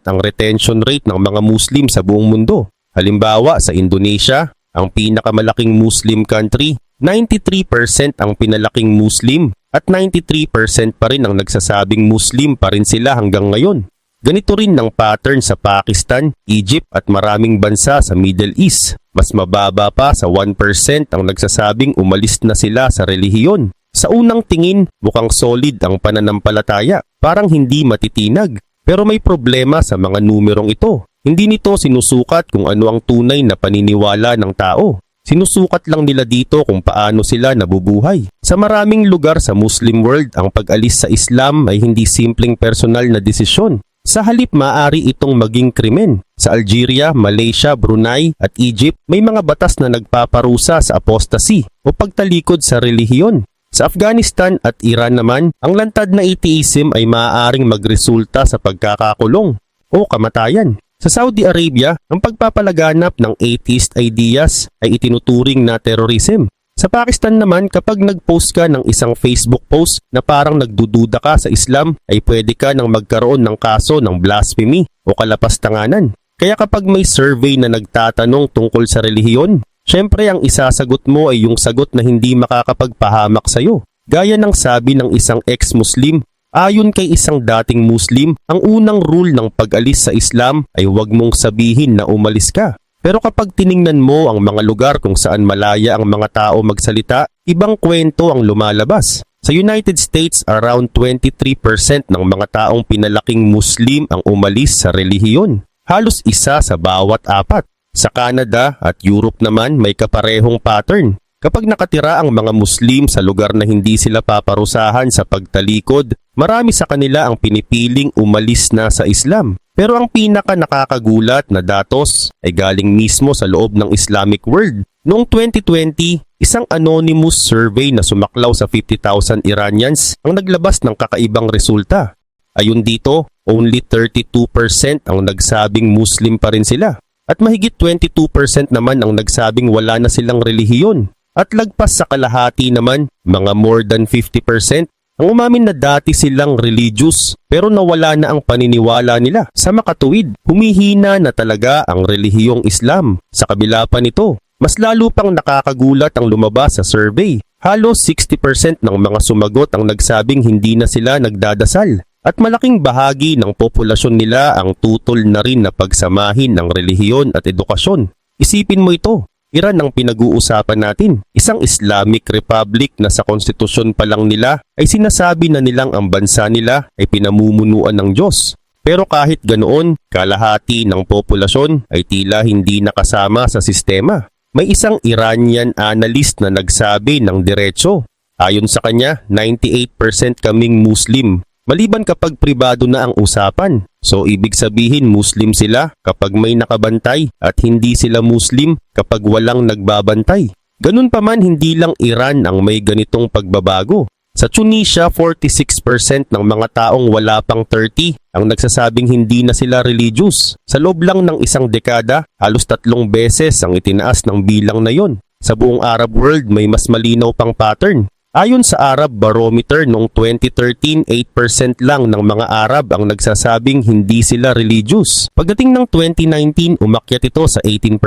A: ang retention rate ng mga Muslim sa buong mundo. Halimbawa, sa Indonesia, ang pinakamalaking Muslim country, 93% ang pinalaking Muslim at 93% pa rin ang nagsasabing Muslim pa rin sila hanggang ngayon. Ganito rin ang pattern sa Pakistan, Egypt at maraming bansa sa Middle East. Mas mababa pa sa 1% ang nagsasabing umalis na sila sa relihiyon. Sa unang tingin, mukhang solid ang pananampalataya, parang hindi matitinag. Pero may problema sa mga numerong ito. Hindi nito sinusukat kung ano ang tunay na paniniwala ng tao. Sinusukat lang nila dito kung paano sila nabubuhay. Sa maraming lugar sa Muslim world, ang pag-alis sa Islam ay hindi simpleng personal na desisyon. Sa halip, maaari itong maging krimen. Sa Algeria, Malaysia, Brunei at Egypt, may mga batas na nagpaparusa sa apostasy o pagtalikod sa relihiyon. Sa Afghanistan at Iran naman, ang lantad na atheism ay maaaring magresulta sa pagkakakulong o kamatayan. Sa Saudi Arabia, ang pagpapalaganap ng atheist ideas ay itinuturing na terrorism. Sa Pakistan naman, kapag nag-post ka ng isang Facebook post na parang nagdududa ka sa Islam, ay pwede ka nang magkaroon ng kaso ng blasphemy o kalapastanganan. Kaya kapag may survey na nagtatanong tungkol sa relihiyon, syempre ang isasagot mo ay yung sagot na hindi makakapagpahamak sa'yo. Gaya ng sabi ng isang ex-Muslim, ayon kay isang dating Muslim, ang unang rule ng pag-alis sa Islam ay huwag mong sabihin na umalis ka. Pero kapag tiningnan mo ang mga lugar kung saan malaya ang mga tao magsalita, ibang kwento ang lumalabas. Sa United States, around 23% ng mga taong pinalaking Muslim ang umalis sa relihiyon. Halos isa sa bawat 4. Sa Canada at Europe naman may kaparehong pattern. Kapag nakatira ang mga Muslim sa lugar na hindi sila paparusahan sa pagtalikod, marami sa kanila ang pinipiling umalis na sa Islam. Pero ang pinaka nakakagulat na datos ay galing mismo sa loob ng Islamic world. Noong 2020, isang anonymous survey na sumaklaw sa 50,000 Iranians ang naglabas ng kakaibang resulta. Ayon dito, only 32% ang nagsabing Muslim pa rin sila. At mahigit 22% naman ang nagsabing wala na silang relihiyon. At lagpas sa kalahati naman, mga more than 50%, ang umamin na dati silang religious pero nawala na ang paniniwala nila. Sa makatuwid, humihina na talaga ang relihiyong Islam. Sa kabila pa nito, mas lalo pang nakakagulat ang lumabas sa survey. Halos 60% ng mga sumagot ang nagsabing hindi na sila nagdadasal. At malaking bahagi ng populasyon nila ang tutol na rin na pagsamahin ng relihiyon at edukasyon. Isipin mo ito. Iran ang pinag-uusapan natin, isang Islamic Republic na sa konstitusyon pa lang nila ay sinasabi na nilang ang bansa nila ay pinamumunuan ng Diyos. Pero kahit ganoon, kalahati ng populasyon ay tila hindi nakasama sa sistema. May isang Iranian analyst na nagsabi ng diretso. Ayon sa kanya, 98% kaming Muslim. Maliban kapag pribado na ang usapan. So ibig sabihin Muslim sila kapag may nakabantay at hindi sila Muslim kapag walang nagbabantay. Ganun pa man, hindi lang Iran ang may ganitong pagbabago. Sa Tunisia, 46% ng mga taong wala pang 30 ang nagsasabing hindi na sila religious. Sa loob lang ng isang dekada, halos 3 beses ang itinaas ng bilang na yon. Sa buong Arab world may mas malinaw pang pattern. Ayon sa Arab Barometer noong 2013, 8% lang ng mga Arab ang nagsasabing hindi sila religious. Pagdating ng 2019, umakyat ito sa 18%.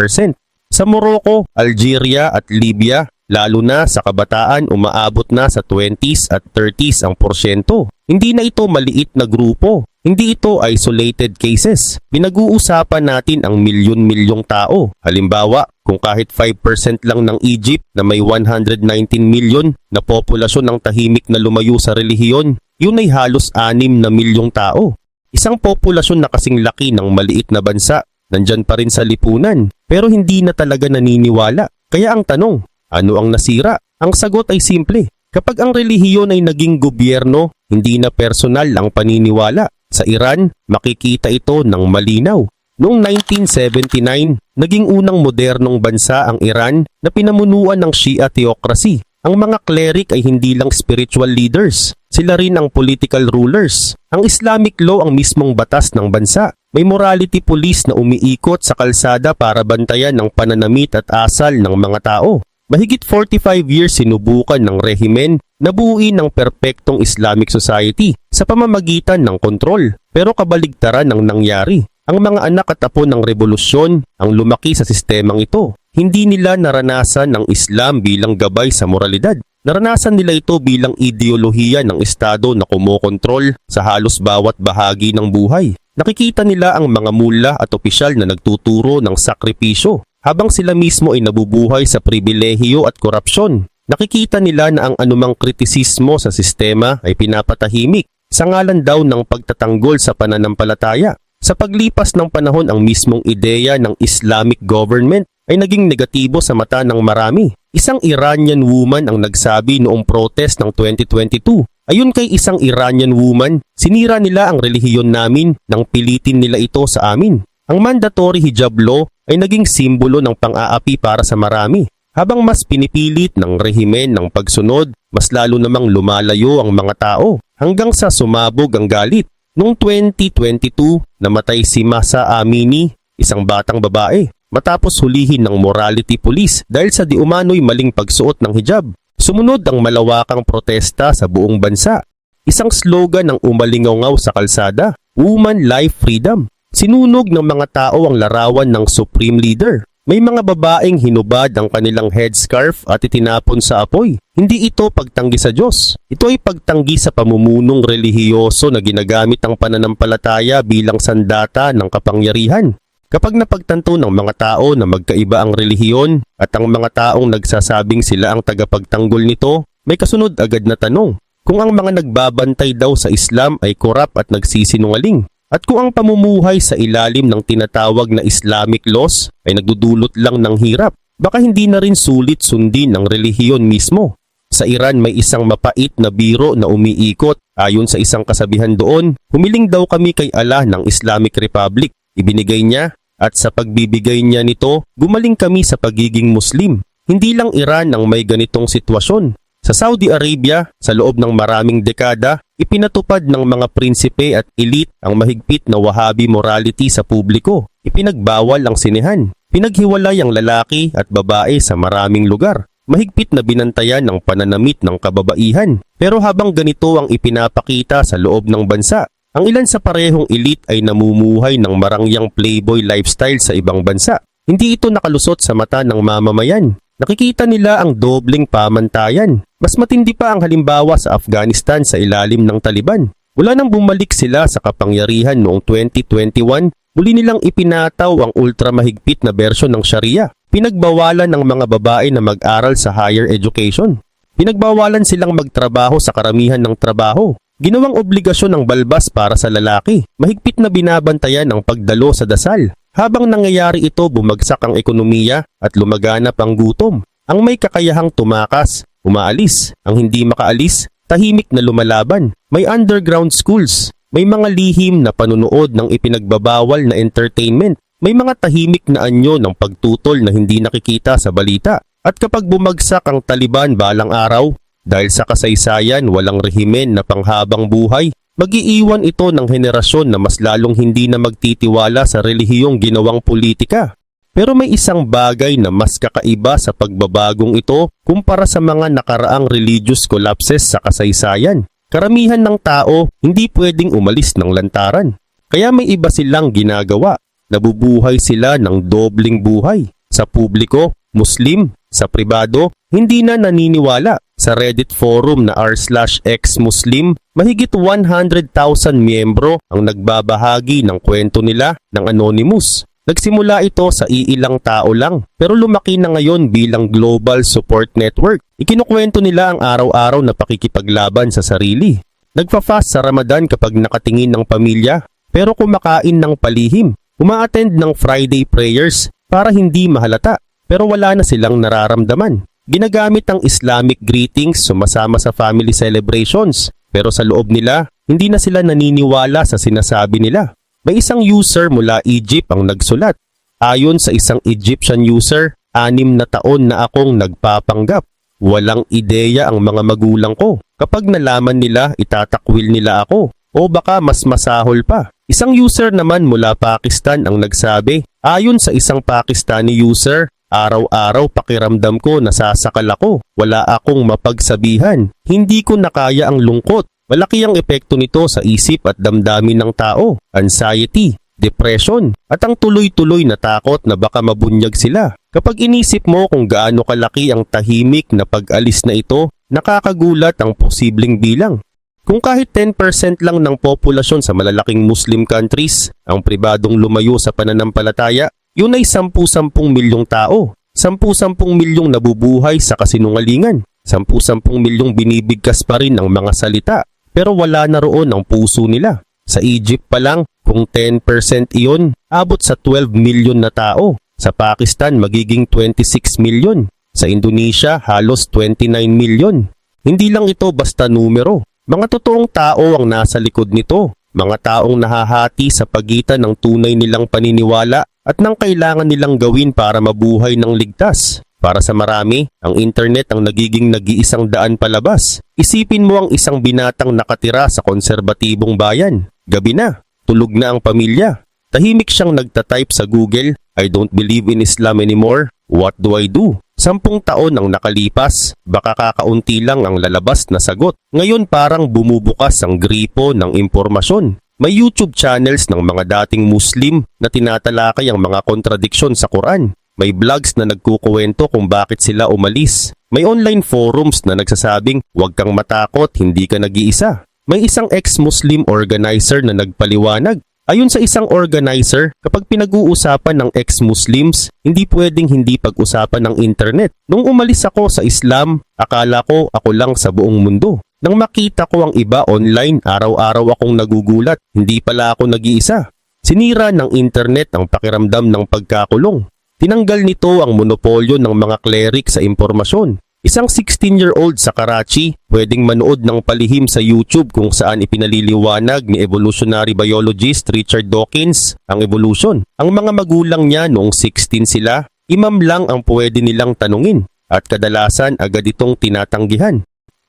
A: Sa Morocco, Algeria at Libya, lalo na sa kabataan, umaabot na sa 20s at 30s ang porsyento. Hindi na ito maliit na grupo. Hindi ito isolated cases. Pinag-uusapan natin ang milyon-milyong tao. Halimbawa, kung kahit 5% lang ng Egypt na may 119 milyon na populasyon ng tahimik na lumayo sa relihiyon, yun ay halos 6 na milyong tao. Isang populasyon na kasing laki ng maliit na bansa, nandyan pa rin sa lipunan, pero hindi na talaga naniniwala. Kaya ang tanong, ano ang nasira? Ang sagot ay simple. Kapag ang relihiyon ay naging gobyerno, hindi na personal ang paniniwala. Sa Iran, makikita ito ng malinaw. Noong 1979, naging unang modernong bansa ang Iran na pinamunuan ng Shia theocracy. Ang mga cleric ay hindi lang spiritual leaders, sila rin ang political rulers. Ang Islamic law ang mismong batas ng bansa. May morality police na umiikot sa kalsada para bantayan ang pananamit at asal ng mga tao. Mahigit 45 years sinubukan ng rehimen na buuin ng perpektong Islamic society sa pamamagitan ng kontrol. Pero kabaligtaran ang nangyari. Ang mga anak at apo ng revolusyon ang lumaki sa sistemang ito. Hindi nila naranasan ang Islam bilang gabay sa moralidad. Naranasan nila ito bilang ideolohiya ng Estado na kumokontrol sa halos bawat bahagi ng buhay. Nakikita nila ang mga mula at opisyal na nagtuturo ng sakripisyo habang sila mismo ay nabubuhay sa pribilehiyo at korupsyon. Nakikita nila na ang anumang kritisismo sa sistema ay pinapatahimik sa ngalan daw ng pagtatanggol sa pananampalataya. Sa paglipas ng panahon, ang mismong ideya ng Islamic government ay naging negatibo sa mata ng marami. Isang Iranian woman ang nagsabi noong protest ng 2022. Ayon kay isang Iranian woman, sinira nila ang relihiyon namin nang pilitin nila ito sa amin. Ang mandatory hijab law ay naging simbolo ng pang-aapi para sa marami. Habang mas pinipilit ng rehimen ng pagsunod, mas lalo namang lumalayo ang mga tao hanggang sa sumabog ang galit. Noong 2022, namatay si Mahsa Amini, isang batang babae, matapos hulihin ng morality police dahil sa di umano'y maling pagsuot ng hijab. Sumunod ang malawakang protesta sa buong bansa. Isang slogan ng umalingaw sa kalsada, Woman Life Freedom. Sinunog ng mga tao ang larawan ng Supreme Leader. May mga babaeng hinubad ang kanilang headscarf at itinapon sa apoy. Hindi ito pagtanggi sa Diyos. Ito ay pagtanggi sa pamumunong relihiyoso na ginagamit ang pananampalataya bilang sandata ng kapangyarihan. Kapag napagtanto ng mga tao na magkaiba ang relihiyon at ang mga taong nagsasabing sila ang tagapagtanggol nito, may kasunod agad na tanong kung ang mga nagbabantay daw sa Islam ay korap at nagsisinungaling. At kung ang pamumuhay sa ilalim ng tinatawag na Islamic laws ay nagdudulot lang ng hirap, baka hindi na rin sulit sundin ang relihiyon mismo. Sa Iran may isang mapait na biro na umiikot. Ayon sa isang kasabihan doon, humiling daw kami kay Allah ng Islamic Republic. Ibinigay niya at sa pagbibigay niya nito, gumaling kami sa pagiging Muslim. Hindi lang Iran ang may ganitong sitwasyon. Sa Saudi Arabia, sa loob ng maraming dekada, ipinatupad ng mga prinsipe at elite ang mahigpit na Wahhabi morality sa publiko. Ipinagbawal ang sinehan. Pinaghiwalay ang lalaki at babae sa maraming lugar. Mahigpit na binantayan ang pananamit ng kababaihan. Pero habang ganito ang ipinapakita sa loob ng bansa, ang ilan sa parehong elite ay namumuhay ng marangyang playboy lifestyle sa ibang bansa. Hindi ito nakalusot sa mata ng mamamayan. Nakikita nila ang dobleng pamantayan. Mas matindi pa ang halimbawa sa Afghanistan sa ilalim ng Taliban. Mula nang bumalik sila sa kapangyarihan noong 2021, muli nilang ipinataw ang ultramahigpit na bersyon ng Sharia. Pinagbawalan ng mga babae na mag-aral sa higher education. Pinagbawalan silang magtrabaho sa karamihan ng trabaho. Ginawang obligasyon ng balbas para sa lalaki. Mahigpit na binabantayan ang pagdalo sa dasal. Habang nangyayari ito, bumagsak ang ekonomiya at lumaganap ang gutom. Ang may kakayahang tumakas, umaalis. Ang hindi makaalis, tahimik na lumalaban. May underground schools. May mga lihim na panunood ng ipinagbabawal na entertainment. May mga tahimik na anyo ng pagtutol na hindi nakikita sa balita. At kapag bumagsak ang Taliban balang araw, dahil sa kasaysayan walang rehimen na panghabang buhay, mag-iiwan ito ng henerasyon na mas lalong hindi na magtitiwala sa relihiyong ginawang politika. Pero may isang bagay na mas kakaiba sa pagbabagong ito kumpara sa mga nakaraang religious collapses sa kasaysayan. Karamihan ng tao hindi pwedeng umalis ng lantaran. Kaya may iba silang ginagawa. Nabubuhay sila ng dobling buhay. Sa publiko, Muslim. Sa pribado, hindi na naniniwala. Sa Reddit forum na r/ex-Muslim, mahigit 100,000 miyembro ang nagbabahagi ng kwento nila ng Anonymous. Nagsimula ito sa iilang tao lang, pero lumaki na ngayon bilang global support network. Ikinukwento nila ang araw-araw na pakikipaglaban sa sarili. Nagfa-fast sa Ramadan kapag nakatingin ng pamilya, pero kumakain ng palihim. Uma-attend ng Friday prayers para hindi mahalata, pero wala na silang nararamdaman. Ginagamit ang Islamic greetings, sumasama sa family celebrations, pero sa loob nila, hindi na sila naniniwala sa sinasabi nila. May isang user mula Egypt ang nagsulat. Ayon sa isang Egyptian user, 6 na taon na akong nagpapanggap. Walang ideya ang mga magulang ko. Kapag nalaman nila, itatakwil nila ako. O baka mas masahol pa. Isang user naman mula Pakistan ang nagsabi, ayon sa isang Pakistani user, araw-araw pakiramdam ko nasasakal ako. Wala akong mapagsabihan. Hindi ko nakaya ang lungkot. Malaki ang epekto nito sa isip at damdamin ng tao. Anxiety, depression, at ang tuloy-tuloy na takot na baka mabunyag sila. Kapag inisip mo kung gaano kalaki ang tahimik na pag-alis na ito, nakakagulat ang posibleng bilang. Kung kahit 10% lang ng populasyon sa malalaking Muslim countries ang pribadong lumayo sa pananampalataya, yun ay 10-10 milyong tao. 10-10 milyong nabubuhay sa kasinungalingan. 10-10 milyong binibigkas pa rin ang mga salita, pero wala na roon ang puso nila. Sa Egypt pa lang, kung 10% iyon, abot sa 12 milyon na tao. Sa Pakistan, magiging 26 milyon. Sa Indonesia, halos 29 milyon. Hindi lang ito basta numero. Mga totoong tao ang nasa likod nito. Mga taong nahahati sa pagitan ng tunay nilang paniniwala at ng kailangan nilang gawin para mabuhay ng ligtas. Para sa marami, ang internet ang nagiging nag-iisang daan palabas. Isipin mo ang isang binatang nakatira sa konserbatibong bayan. Gabi na, tulog na ang pamilya. Tahimik siyang nagtatype sa Google, I don't believe in Islam anymore. What do I do? 10 taon ang nakalipas, baka kakaunti lang ang lalabas na sagot. Ngayon parang bumubukas ang gripo ng impormasyon. May YouTube channels ng mga dating Muslim na tinatalakay ang mga kontradiksyon sa Quran. May vlogs na nagkukuwento kung bakit sila umalis. May online forums na nagsasabing huwag kang matakot, hindi ka nag-iisa. May isang ex-Muslim organizer na nagpaliwanag. Ayon sa isang organizer, kapag pinag-uusapan ng ex-Muslims, hindi pwedeng hindi pag-usapan ng internet. Nung umalis ako sa Islam, akala ko ako lang sa buong mundo. Nang makita ko ang iba online, araw-araw akong nagugulat, hindi pala ako nag-iisa. Sinira ng internet ang pakiramdam ng pagkakulong. Tinanggal nito ang monopolyo ng mga cleric sa impormasyon. Isang 16-year-old sa Karachi pwedeng manood ng palihim sa YouTube kung saan ipinaliliwanag ni evolutionary biologist Richard Dawkins ang evolution. Ang mga magulang niya noong 16 sila, imam lang ang pwede nilang tanungin at kadalasan agad itong tinatanggihan.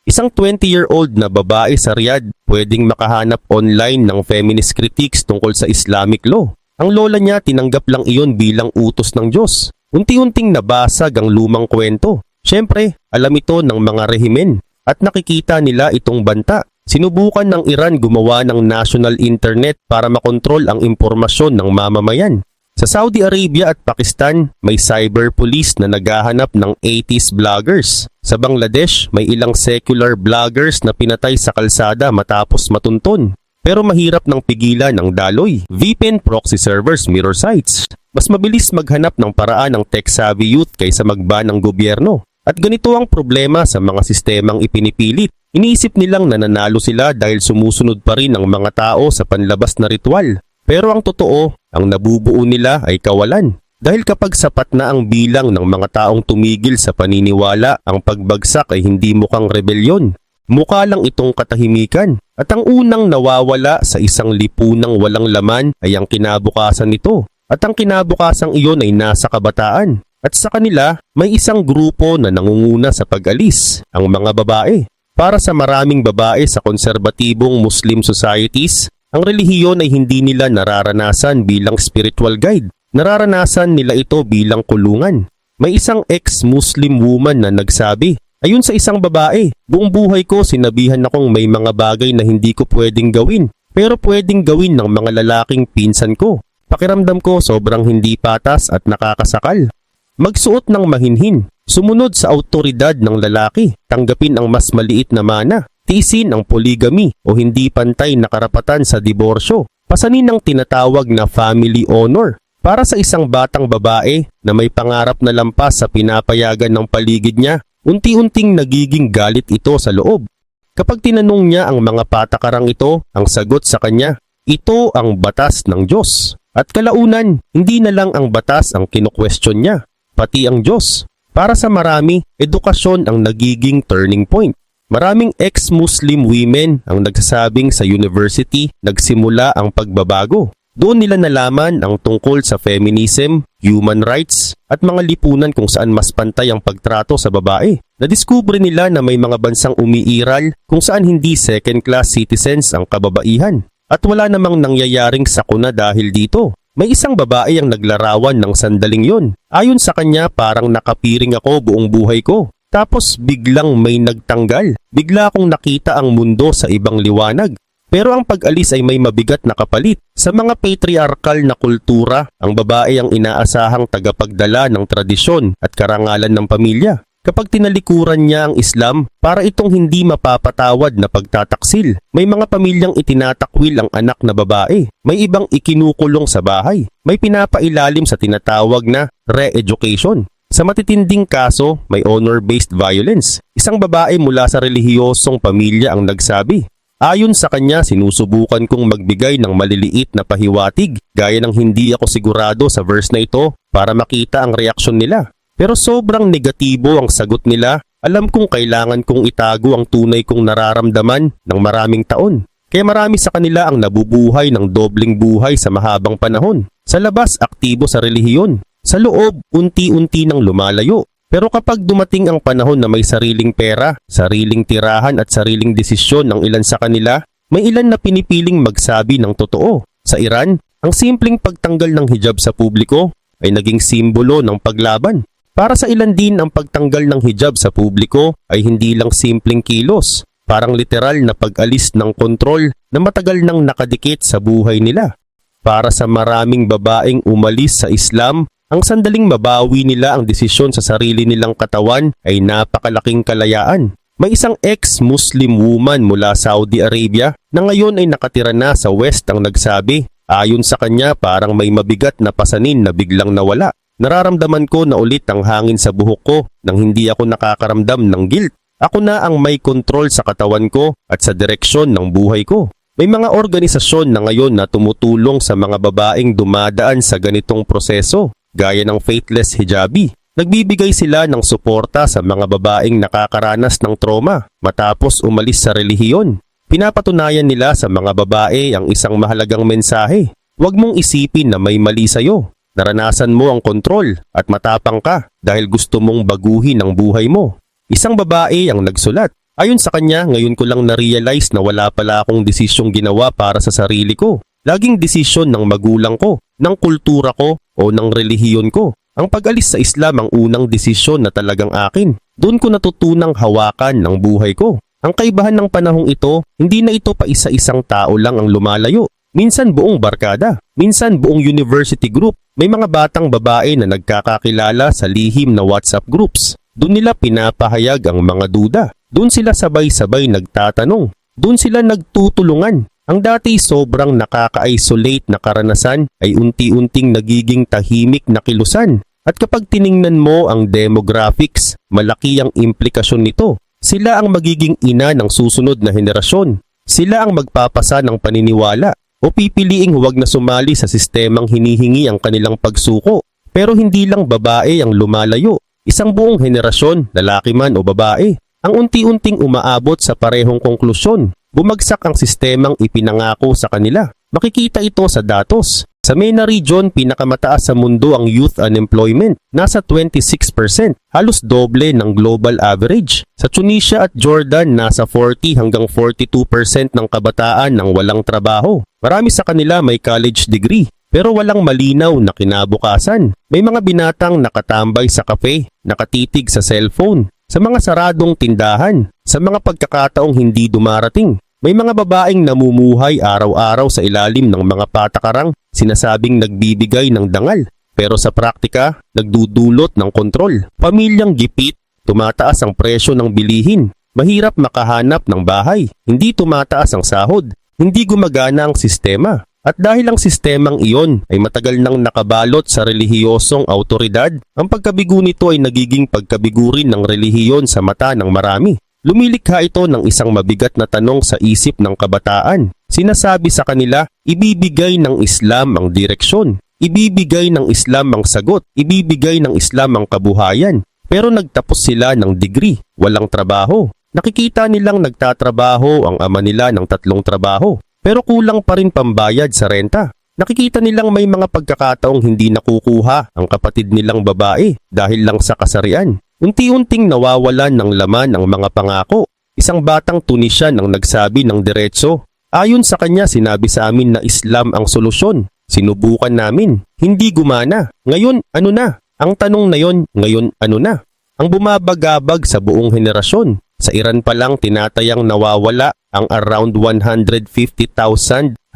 A: Isang 20-year-old na babae sa Riyadh pwedeng makahanap online ng feminist critiques tungkol sa Islamic law. Ang lola niya tinanggap lang iyon bilang utos ng Diyos. Unti-unting nabasag ang lumang kwento. Siyempre, alam ito ng mga rehimen at nakikita nila itong banta. Sinubukan ng Iran gumawa ng national internet para makontrol ang impormasyon ng mamamayan. Sa Saudi Arabia at Pakistan, may cyber police na naghahanap ng 80s vloggers. Sa Bangladesh, may ilang secular vloggers na pinatay sa kalsada matapos matunton. Pero mahirap nang pigilan ang daloy. VPN proxy servers, mirror sites. Mas mabilis maghanap ng paraan ng tech-savvy youth kaysa magban ng gobyerno. At ganito ang problema sa mga sistemang ipinipilit. Iniisip nilang nananalo sila dahil sumusunod pa rin ang mga tao sa panlabas na ritual. Pero ang totoo, ang nabubuo nila ay kawalan. Dahil kapag sapat na ang bilang ng mga taong tumigil sa paniniwala, ang pagbagsak ay hindi mukhang rebelyon. Mukha lang itong katahimikan. At ang unang nawawala sa isang lipunang walang laman ay ang kinabukasan nito. At ang kinabukasang iyon ay nasa kabataan. At sa kanila, may isang grupo na nangunguna sa pag-alis, ang mga babae. Para sa maraming babae sa konserbatibong Muslim societies, ang relihiyon ay hindi nila nararanasan bilang spiritual guide. Nararanasan nila ito bilang kulungan. May isang ex-Muslim woman na nagsabi, ayon sa isang babae, buong buhay ko sinabihan akong may mga bagay na hindi ko pwedeng gawin, pero pwedeng gawin ng mga lalaking pinsan ko. Pakiramdam ko sobrang hindi patas at nakakasakal. Magsuot ng mahinhin, sumunod sa autoridad ng lalaki, tanggapin ang mas maliit na mana, tiisin ang polygamy o hindi pantay na karapatan sa diborsyo, pasanin ang tinatawag na family honor. Para sa isang batang babae na may pangarap na lampas sa pinapayagan ng paligid niya, unti-unting nagiging galit ito sa loob. Kapag tinanong niya ang mga patakarang ito, ang sagot sa kanya, ito ang batas ng Diyos. At kalaunan, hindi na lang ang batas ang kinu-question niya, pati ang Diyos. Para sa marami, edukasyon ang nagiging turning point. Maraming ex-Muslim women ang nagsasabing sa university nagsimula ang pagbabago. Doon nila nalaman ang tungkol sa feminism, human rights, at mga lipunan kung saan mas pantay ang pagtrato sa babae. Nadiskubre nila na may mga bansang umiiral kung saan hindi second-class citizens ang kababaihan. At wala namang nangyayaring sakuna dahil dito. May isang babae ang naglarawan ng sandaling yon. Ayon sa kanya, parang nakapiring ako buong buhay ko. Tapos biglang may nagtanggal. Bigla akong nakita ang mundo sa ibang liwanag. Pero ang pag-alis ay may mabigat na kapalit. Sa mga patriarchal na kultura, ang babae ang inaasahang tagapagdala ng tradisyon at karangalan ng pamilya. Kapag tinalikuran niya ang Islam, para itong hindi mapapatawad na pagtataksil. May mga pamilyang itinatakwil ang anak na babae. May ibang ikinukulong sa bahay. May pinapailalim sa tinatawag na re-education. Sa matitinding kaso, may honor-based violence. Isang babae mula sa relihiyosong pamilya ang nagsabi. Ayon sa kanya, sinusubukan kong magbigay ng maliliit na pahiwatig gaya ng hindi ako sigurado sa verse na ito para makita ang reaksyon nila. Pero sobrang negatibo ang sagot nila. Alam kong kailangan kong itago ang tunay kong nararamdaman ng maraming taon. Kaya marami sa kanila ang nabubuhay ng dobling buhay sa mahabang panahon. Sa labas, aktibo sa relihiyon. Sa loob, unti-unti nang lumalayo. Pero kapag dumating ang panahon na may sariling pera, sariling tirahan at sariling desisyon ng ilan sa kanila, may ilan na pinipiling magsabi ng totoo. Sa Iran, ang simpleng pagtanggal ng hijab sa publiko ay naging simbolo ng paglaban. Para sa ilan din, ang pagtanggal ng hijab sa publiko ay hindi lang simpleng kilos, parang literal na pag-alis ng kontrol na matagal nang nakadikit sa buhay nila. Para sa maraming babaeng umalis sa Islam, ang sandaling mabawi nila ang desisyon sa sarili nilang katawan ay napakalaking kalayaan. May isang ex-Muslim woman mula Saudi Arabia na ngayon ay nakatira na sa West ang nagsabi, ayon sa kanya parang may mabigat na pasanin na biglang nawala. Nararamdaman ko na ulit ang hangin sa buhok ko nang hindi ako nakakaramdam ng guilt. Ako na ang may kontrol sa katawan ko at sa direksyon ng buhay ko. May mga organisasyon na ngayon na tumutulong sa mga babaeng dumadaan sa ganitong proseso, gaya ng Faithless Hijabi. Nagbibigay sila ng suporta sa mga babaeng nakakaranas ng trauma matapos umalis sa relihiyon. Pinapatunayan nila sa mga babae ang isang mahalagang mensahe. Huwag mong isipin na may mali sa'yo. Naranasan mo ang kontrol at matapang ka dahil gusto mong baguhin ang buhay mo. Isang babae ang nagsulat. Ayon sa kanya, ngayon ko lang na-realize na wala pala akong desisyong ginawa para sa sarili ko. Laging desisyon ng magulang ko, ng kultura ko o ng relihiyon ko. Ang pag-alis sa Islam ang unang desisyon na talagang akin. Doon ko natutunang hawakan ng buhay ko. Ang kaibahan ng panahong ito, hindi na ito pa isa-isang tao lang ang lumalayo. Minsan buong barkada, minsan buong university group. May mga batang babae na nagkakakilala sa lihim na WhatsApp groups. Doon nila pinapahayag ang mga duda. Doon sila sabay-sabay nagtatanong. Doon sila nagtutulungan. Ang dati sobrang nakaka-isolate na karanasan ay unti-unting nagiging tahimik na kilusan. At kapag tiningnan mo ang demographics, malaki ang implikasyon nito. Sila ang magiging ina ng susunod na henerasyon. Sila ang magpapasa ng paniniwala o pipiliing huwag na sumali sa sistemang hinihingi ang kanilang pagsuko. Pero hindi lang babae ang lumalayo. Isang buong henerasyon, lalaki man o babae, ang unti-unting umaabot sa parehong konklusyon. Bumagsak ang sistemang ipinangako sa kanila. Makikita ito sa datos. Sa MENA region, pinakamataas sa mundo ang youth unemployment, nasa 26%, halos doble ng global average. Sa Tunisia at Jordan, nasa 40 hanggang 42% ng kabataan ang walang trabaho. Marami sa kanila may college degree, pero walang malinaw na kinabukasan. May mga binatang nakatambay sa kafe, nakatitig sa cellphone, sa mga saradong tindahan, sa mga pagkakataong hindi dumarating. May mga babaeng namumuhay araw-araw sa ilalim ng mga patakarang sinasabing nagbibigay ng dangal. Pero sa praktika, nagdudulot ng kontrol. Pamilyang gipit, tumataas ang presyo ng bilihin. Mahirap makahanap ng bahay. Hindi tumataas ang sahod. Hindi gumagana ang sistema. At dahil ang sistemang iyon ay matagal nang nakabalot sa relihiyosong autoridad, ang pagkabigo nito ay nagiging pagkabigo rin ng relihiyon sa mata ng marami. Lumilikha ito ng isang mabigat na tanong sa isip ng kabataan. Sinasabi sa kanila, ibibigay ng Islam ang direksyon, ibibigay ng Islam ang sagot, ibibigay ng Islam ang kabuhayan. Pero nagtapos sila ng degree, walang trabaho. Nakikita nilang nagtatrabaho ang ama nila ng 3 trabaho. Pero kulang pa rin pambayad sa renta. Nakikita nilang may mga pagkakataong hindi nakukuha ang kapatid nilang babae dahil lang sa kasarian. Unti-unting nawawalan ng laman ang mga pangako. Isang batang Tunisian ang nagsabi ng diretso. Ayon sa kanya, sinabi sa amin na Islam ang solusyon. Sinubukan namin. Hindi gumana. Ngayon, ano na? Ang tanong na yon, ngayon, ano na? Ang bumabagabag sa buong henerasyon. Sa Iran pa lang tinatayang nawawala ang around 150,000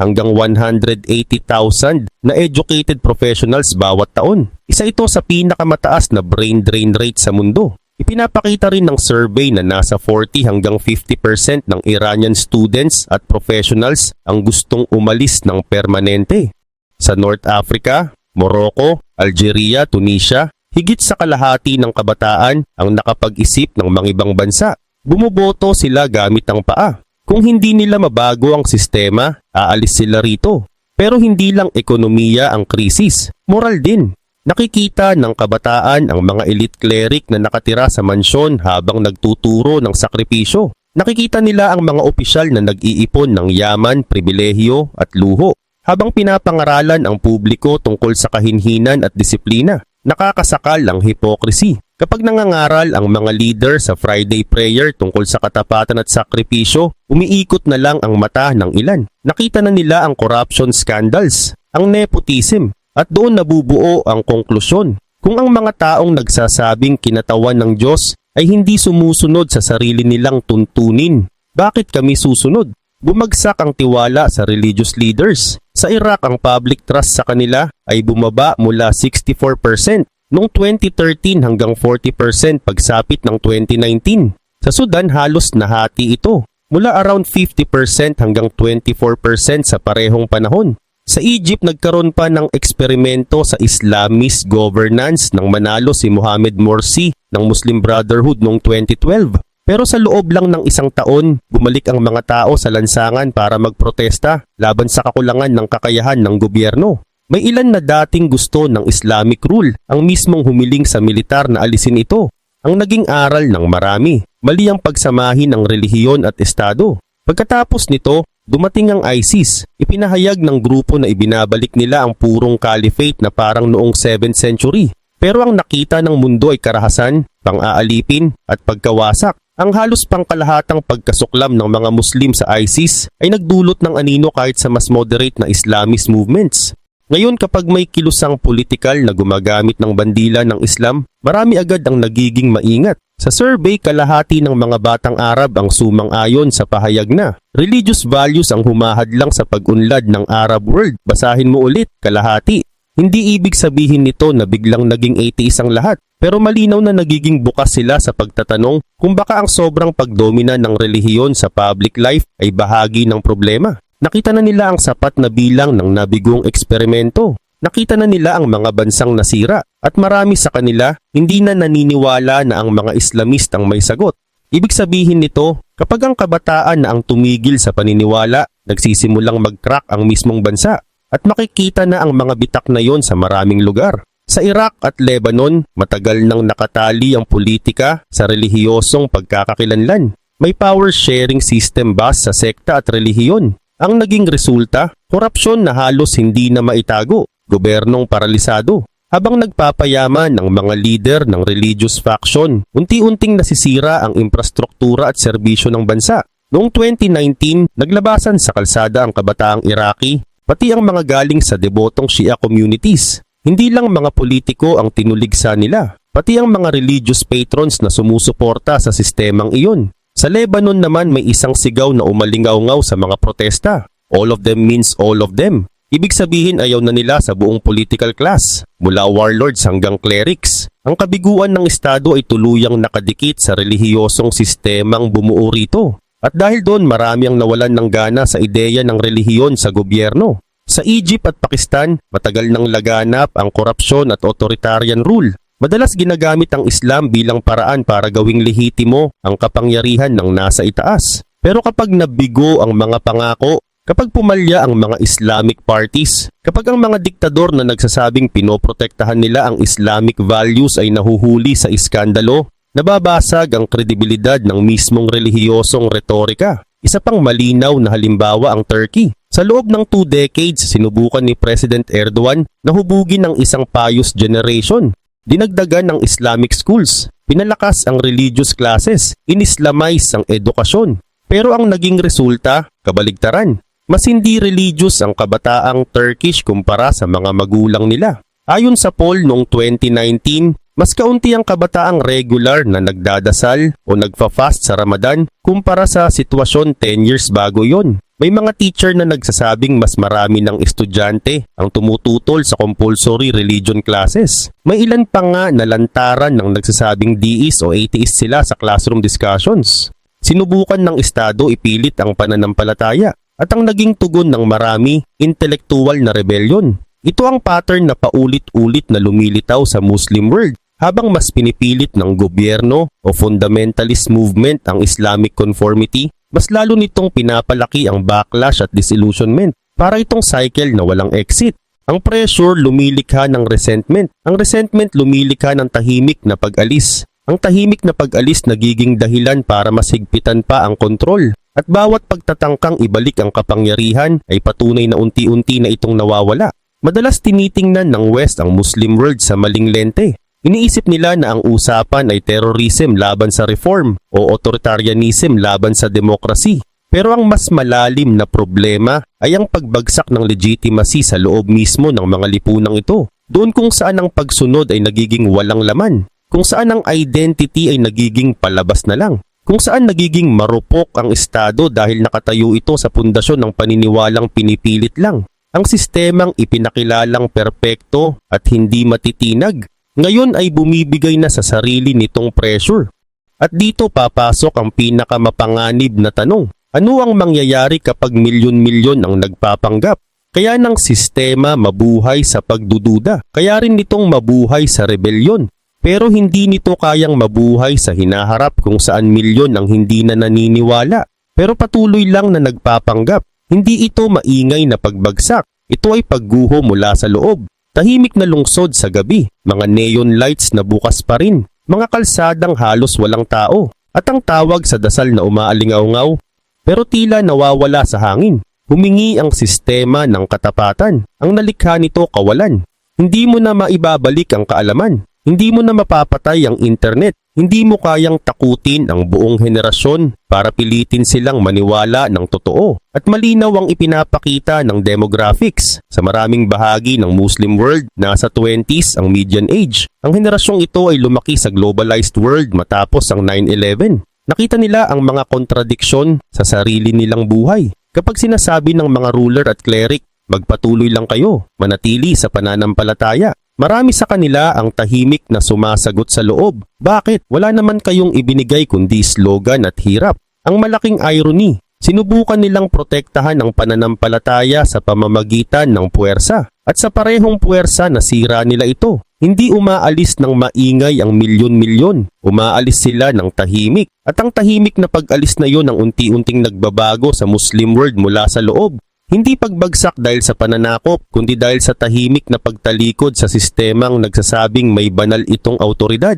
A: hanggang 180,000 na educated professionals bawat taon. Isa ito sa pinakamataas na brain drain rate sa mundo. Ipinapakita rin ng survey na nasa 40 hanggang 50% ng Iranian students at professionals ang gustong umalis ng permanente. Sa North Africa, Morocco, Algeria, Tunisia, higit sa kalahati ng kabataan ang nakapag-isip ng mga ibang bansa. Bumuboto sila gamit ang paa. Kung hindi nila mabago ang sistema, aalis sila rito. Pero hindi lang ekonomiya ang krisis, moral din. Nakikita ng kabataan ang mga elite cleric na nakatira sa mansyon habang nagtuturo ng sakripisyo. Nakikita nila ang mga opisyal na nag-iipon ng yaman, pribilehyo at luho. Habang pinapangaralan ang publiko tungkol sa kahinhinan at disiplina, nakakasakal ang hypocrisy. Kapag nangangaral ang mga leader sa Friday prayer tungkol sa katapatan at sakripisyo, umiikot na lang ang mata ng ilan. Nakita na nila ang corruption scandals, ang nepotism, at doon nabubuo ang konklusyon. Kung ang mga taong nagsasabing kinatawan ng Diyos ay hindi sumusunod sa sarili nilang tuntunin, bakit kami susunod? Bumagsak ang tiwala sa religious leaders. Sa Iraq, ang public trust sa kanila ay bumaba mula 64% noong 2013 hanggang 40% pagsapit ng 2019. Sa Sudan, halos nahati ito, mula around 50% hanggang 24% sa parehong panahon. Sa Egypt, nagkaroon pa ng eksperimento sa Islamist governance nang manalo si Mohamed Morsi ng Muslim Brotherhood noong 2012. Pero sa loob lang ng isang taon, bumalik ang mga tao sa lansangan para magprotesta laban sa kakulangan ng kakayahan ng gobyerno. May ilan na dating gusto ng Islamic rule ang mismong humiling sa militar na alisin ito. Ang naging aral ng marami, mali ang pagsamahin ng relihiyon at estado. Pagkatapos nito, dumating ang ISIS. Ipinahayag ng grupo na ibinabalik nila ang purong caliphate na parang noong 7th century. Pero ang nakita ng mundo ay karahasan, pang-aalipin at pagkawasak. Ang halos pangkalahatang pagkasuklam ng mga Muslim sa ISIS ay nagdulot ng anino kahit sa mas moderate na Islamist movements. Ngayon kapag may kilusang politikal na gumagamit ng bandila ng Islam, marami agad ang nagiging maingat. Sa survey, kalahati ng mga batang Arab ang sumang-ayon sa pahayag na religious values ang humahadlang sa pag-unlad ng Arab world. Basahin mo ulit, kalahati. Hindi ibig sabihin nito na biglang naging atheist ang lahat, pero malinaw na nagiging bukas sila sa pagtatanong kung baka ang sobrang pagdomina ng relihiyon sa public life ay bahagi ng problema. Nakita na nila ang sapat na bilang ng nabigong eksperimento. Nakita na nila ang mga bansang nasira at marami sa kanila hindi na naniniwala na ang mga Islamist ang may sagot. Ibig sabihin nito, kapag ang kabataan na ang tumigil sa paniniwala, nagsisimulang mag-crack ang mismong bansa at makikita na ang mga bitak na yon sa maraming lugar. Sa Iraq at Lebanon, matagal nang nakatali ang politika sa relihiyosong pagkakakilanlan. May power sharing system ba sa sekta at relihiyon? Ang naging resulta, korupsyon na halos hindi na maitago, gobernong paralisado. Habang nagpapayaman ang mga leader ng religious faction, unti-unting nasisira ang infrastruktura at serbisyo ng bansa. Noong 2019, naglabasan sa kalsada ang kabataang Iraqi, pati ang mga galing sa debotong Shia communities. Hindi lang mga politiko ang tinuligsa nila, pati ang mga religious patrons na sumusuporta sa sistemang iyon. Sa Lebanon naman may isang sigaw na umalingaw-ngaw sa mga protesta. All of them means all of them. Ibig sabihin ayaw na nila sa buong political class, mula warlords hanggang clerics. Ang kabiguan ng Estado ay tuluyang nakadikit sa relihiyosong sistemang bumuo rito. At dahil doon marami ang nawalan ng gana sa ideya ng relihiyon sa gobyerno. Sa Egypt at Pakistan, matagal nang laganap ang korupsyon at authoritarian rule. Madalas ginagamit ang Islam bilang paraan para gawing lehitimo ang kapangyarihan ng nasa itaas. Pero kapag nabigo ang mga pangako, kapag pumalya ang mga Islamic parties, kapag ang mga diktador na nagsasabing pinoprotektahan nila ang Islamic values ay nahuhuli sa iskandalo, nababasag ang kredibilidad ng mismong relihiyosong retorika. Isa pang malinaw na halimbawa ang Turkey. Sa loob ng 2 decades, sinubukan ni President Erdogan na hubugin ang isang pious generation. Dinagdagan ng Islamic schools, pinalakas ang religious classes, inislamize ang edukasyon. Pero ang naging resulta, kabaligtaran. Mas hindi religious ang kabataang Turkish kumpara sa mga magulang nila. Ayon sa poll noong 2019, mas kaunti ang kabataang regular na nagdadasal o nagfa-fast sa Ramadan kumpara sa sitwasyon 10 years bago yon. May mga teacher na nagsasabing mas marami ng estudyante ang tumututol sa compulsory religion classes. May ilan pa nga na lantaran ng nagsasabing deist o atheist sila sa classroom discussions. Sinubukan ng Estado ipilit ang pananampalataya at ang naging tugon ng marami, intelektuwal na rebellion. Ito ang pattern na paulit-ulit na lumilitaw sa Muslim world habang mas pinipilit ng gobyerno o fundamentalist movement ang Islamic conformity. Mas lalo nitong pinapalaki ang backlash at disillusionment para itong cycle na walang exit. Ang pressure lumilikha ng resentment. Ang resentment lumilikha ng tahimik na pag-alis. Ang tahimik na pag-alis nagiging dahilan para masigpitan pa ang kontrol. At bawat pagtatangkang ibalik ang kapangyarihan ay patunay na unti-unti na itong nawawala. Madalas tinitingnan ng West ang Muslim world sa maling lente. Iniisip nila na ang usapan ay terrorism laban sa reform o authoritarianism laban sa demokrasi. Pero ang mas malalim na problema ay ang pagbagsak ng legitimacy sa loob mismo ng mga lipunang ito. Doon kung saan ang pagsunod ay nagiging walang laman. Kung saan ang identity ay nagiging palabas na lang. Kung saan nagiging marupok ang Estado dahil nakatayo ito sa pundasyon ng paniniwalang pinipilit lang. Ang sistemang ipinakilalang perpekto at hindi matitinag. Ngayon ay bumibigay na sa sarili nitong pressure. At dito papasok ang pinakamapanganib na tanong. Ano ang mangyayari kapag milyon-milyon ang nagpapanggap? Kaya ng sistema mabuhay sa pagdududa. Kaya rin nitong mabuhay sa rebelyon. Pero hindi nito kayang mabuhay sa hinaharap kung saan milyon ang hindi na naniniwala. Pero patuloy lang na nagpapanggap. Hindi ito maingay na pagbagsak. Ito ay pagguho mula sa loob. Tahimik na lungsod sa gabi, mga neon lights na bukas pa rin, mga kalsadang halos walang tao, at ang tawag sa dasal na umaalingaw-ngaw, pero tila nawawala sa hangin. Humingi ang sistema ng katapatan, ang nalikha nito kawalan. Hindi mo na maibabalik ang kaalaman, hindi mo na mapapatay ang internet, hindi mo kayang takutin ang buong henerasyon para pilitin silang maniwala ng totoo. At malinaw ang ipinapakita ng demographics. Sa maraming bahagi ng Muslim world, nasa 20s ang median age. Ang henerasyong ito ay lumaki sa globalized world matapos ang 9/11. Nakita nila ang mga kontradiksyon sa sarili nilang buhay. Kapag sinasabi ng mga ruler at cleric, magpatuloy lang kayo, manatili sa pananampalataya. Marami sa kanila ang tahimik na sumasagot sa loob. Bakit? Wala naman kayong ibinigay kundi slogan at hirap. Ang malaking irony, Sinubukan nilang protektahan ang pananampalataya sa pamamagitan ng puwersa. At sa parehong puwersa nasira nila ito. Hindi umaalis ng maingay ang milyon-milyon. Umaalis sila ng tahimik. At ang tahimik na pag-alis na yon ang unti-unting nagbabago sa Muslim world mula sa loob. Hindi pagbagsak dahil sa pananakop, kundi dahil sa tahimik na pagtalikod sa sistemang nagsasabing may banal itong autoridad.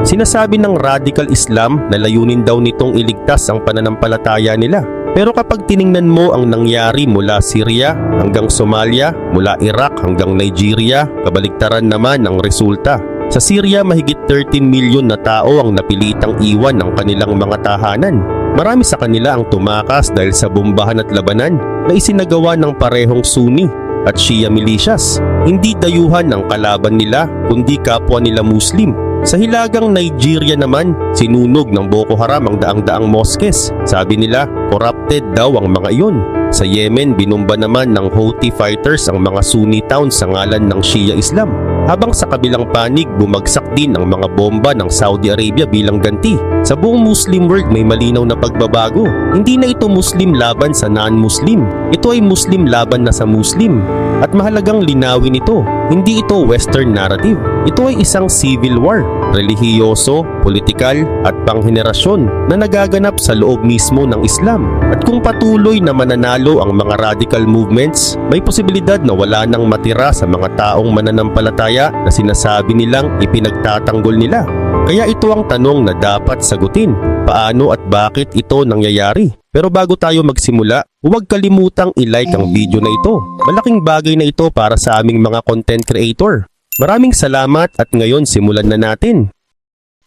A: Sinasabi ng radical Islam na layunin daw nitong iligtas ang pananampalataya nila. Pero kapag tiningnan mo ang nangyari mula Syria hanggang Somalia, mula Iraq hanggang Nigeria, kabaligtaran naman ang resulta. Sa Syria, mahigit 13 milyon na tao ang napilitang iwan ng kanilang mga tahanan. Marami sa kanila ang tumakas dahil sa bombahan at labanan na isinagawa ng parehong Sunni at Shia militias. Hindi dayuhan ng kalaban nila kundi kapwa nila Muslim. Sa hilagang Nigeria naman, sinunog ng Boko Haram ang daang-daang moskes. Sabi nila, corrupted daw ang mga iyon. Sa Yemen, binumba naman ng Houthi fighters ang mga Sunni towns sa ngalan ng Shia Islam. Habang sa kabilang panig, bumagsak din ang mga bomba ng Saudi Arabia bilang ganti. Sa buong Muslim world may malinaw na pagbabago. Hindi na ito Muslim laban sa non-Muslim. Ito ay Muslim laban na sa Muslim. At mahalagang linawin ito, hindi ito Western narrative. Ito ay isang civil war, relihiyoso, politikal at panghenerasyon na nagaganap sa loob mismo ng Islam. At kung patuloy na mananalo ang mga radical movements, may posibilidad na wala nang matira sa mga taong mananampalataya na sinasabi nilang ipinagtatanggol nila. Kaya ito ang tanong na dapat sagutin. Paano at bakit ito nangyayari? Pero bago tayo magsimula, huwag kalimutang i-like ang video na ito. Malaking bagay na ito para sa aming mga content creator. Maraming salamat at ngayon simulan na natin.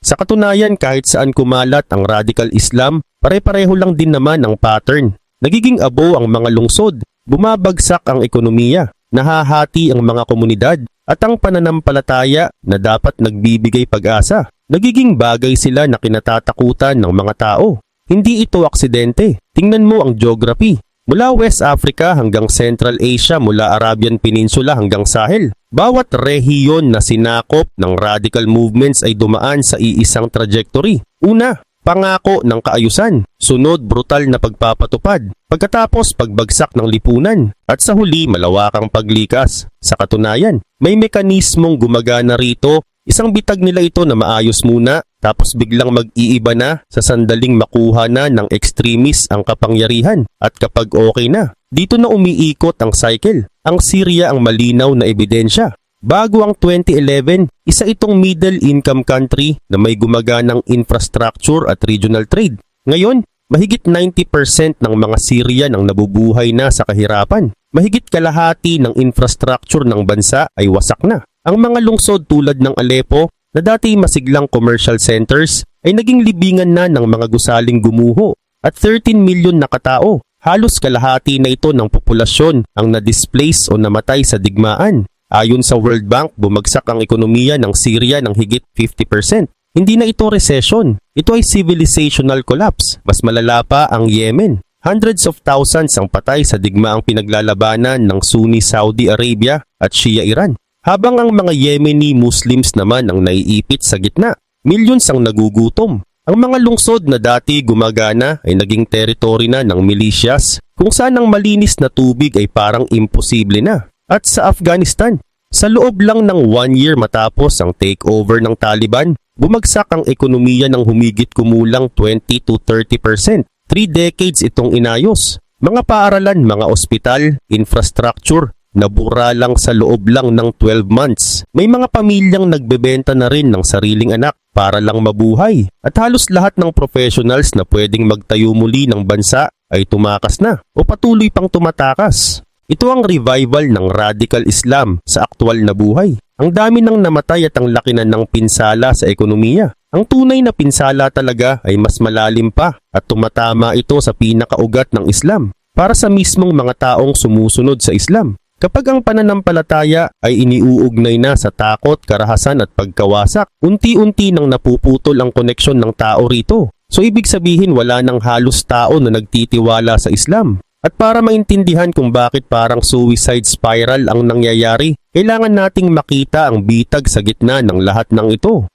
A: Sa katunayan, kahit saan kumalat ang radical Islam, pare-pareho lang din naman ang pattern. Nagiging abo ang mga lungsod, bumabagsak ang ekonomiya, nahahati ang mga komunidad, at ang pananampalataya na dapat nagbibigay pag-asa. Nagiging bagay sila na kinatatakutan ng mga tao. Hindi ito aksidente. Tingnan mo ang geography. Mula West Africa hanggang Central Asia, mula Arabian Peninsula hanggang Sahel. Bawat rehiyon na sinakop ng radical movements ay dumaan sa iisang trajectory. Una, pangako ng kaayusan. Sunod, brutal na pagpapatupad. Pagkatapos, pagbagsak ng lipunan. At sa huli, malawakang paglikas. Sa katunayan, may mekanismong gumagana rito. Isang bitag nila ito na maayos muna, tapos biglang mag-iiba na sa sandaling makuha na ng extremist ang kapangyarihan. At kapag okay na, dito na umiikot ang cycle. Ang Syria ang malinaw na ebidensya. Bago ang 2011, isa itong middle income country na may gumaganang infrastructure at regional trade. Ngayon, mahigit 90% ng mga Syrian ang nabubuhay na sa kahirapan. Mahigit kalahati ng infrastructure ng bansa ay wasak na. Ang mga lungsod tulad ng Aleppo na dati masiglang commercial centers ay naging libingan na ng mga gusaling gumuho at 13 milyon na katao. Halos kalahati na ito ng populasyon ang na-displace o namatay sa digmaan. Ayon sa World Bank, bumagsak ang ekonomiya ng Syria ng higit 50%. Hindi na ito recession. Ito ay civilizational collapse. Mas malala pa ang Yemen. Hundreds of thousands ang patay sa digmaang pinaglalabanan ng Sunni Saudi Arabia at Shia Iran. Habang ang mga Yemeni Muslims naman ang naiipit sa gitna, millions ang nagugutom. Ang mga lungsod na dati gumagana ay naging teritoryo na ng militias kung saan ang malinis na tubig ay parang imposible na. At sa Afghanistan, sa loob lang ng 1 year matapos ang takeover ng Taliban, bumagsak ang ekonomiya ng humigit kumulang 20 to 30%. 3 decades itong inayos. Mga paaralan, mga ospital, infrastructure, nabura lang sa loob lang ng 12 months. May mga pamilyang nagbebenta na rin ng sariling anak para lang mabuhay. At halos lahat ng professionals na pwedeng magtayo muli ng bansa ay tumakas na o patuloy pang tumatakas. Ito ang revival ng radical Islam sa aktwal na buhay. Ang dami ng namatay at ang laki na ng pinsala sa ekonomiya. Ang tunay na pinsala talaga ay mas malalim pa at tumatama ito sa pinakaugat ng Islam para sa mismong mga taong sumusunod sa Islam. Kapag ang pananampalataya ay iniuugnay na sa takot, karahasan at pagkawasak, unti-unti nang napuputol ang koneksyon ng tao rito. So ibig sabihin wala nang halos tao na nagtitiwala sa Islam. At para maintindihan kung bakit parang suicide spiral ang nangyayari, kailangan nating makita ang bitag sa gitna ng lahat ng ito.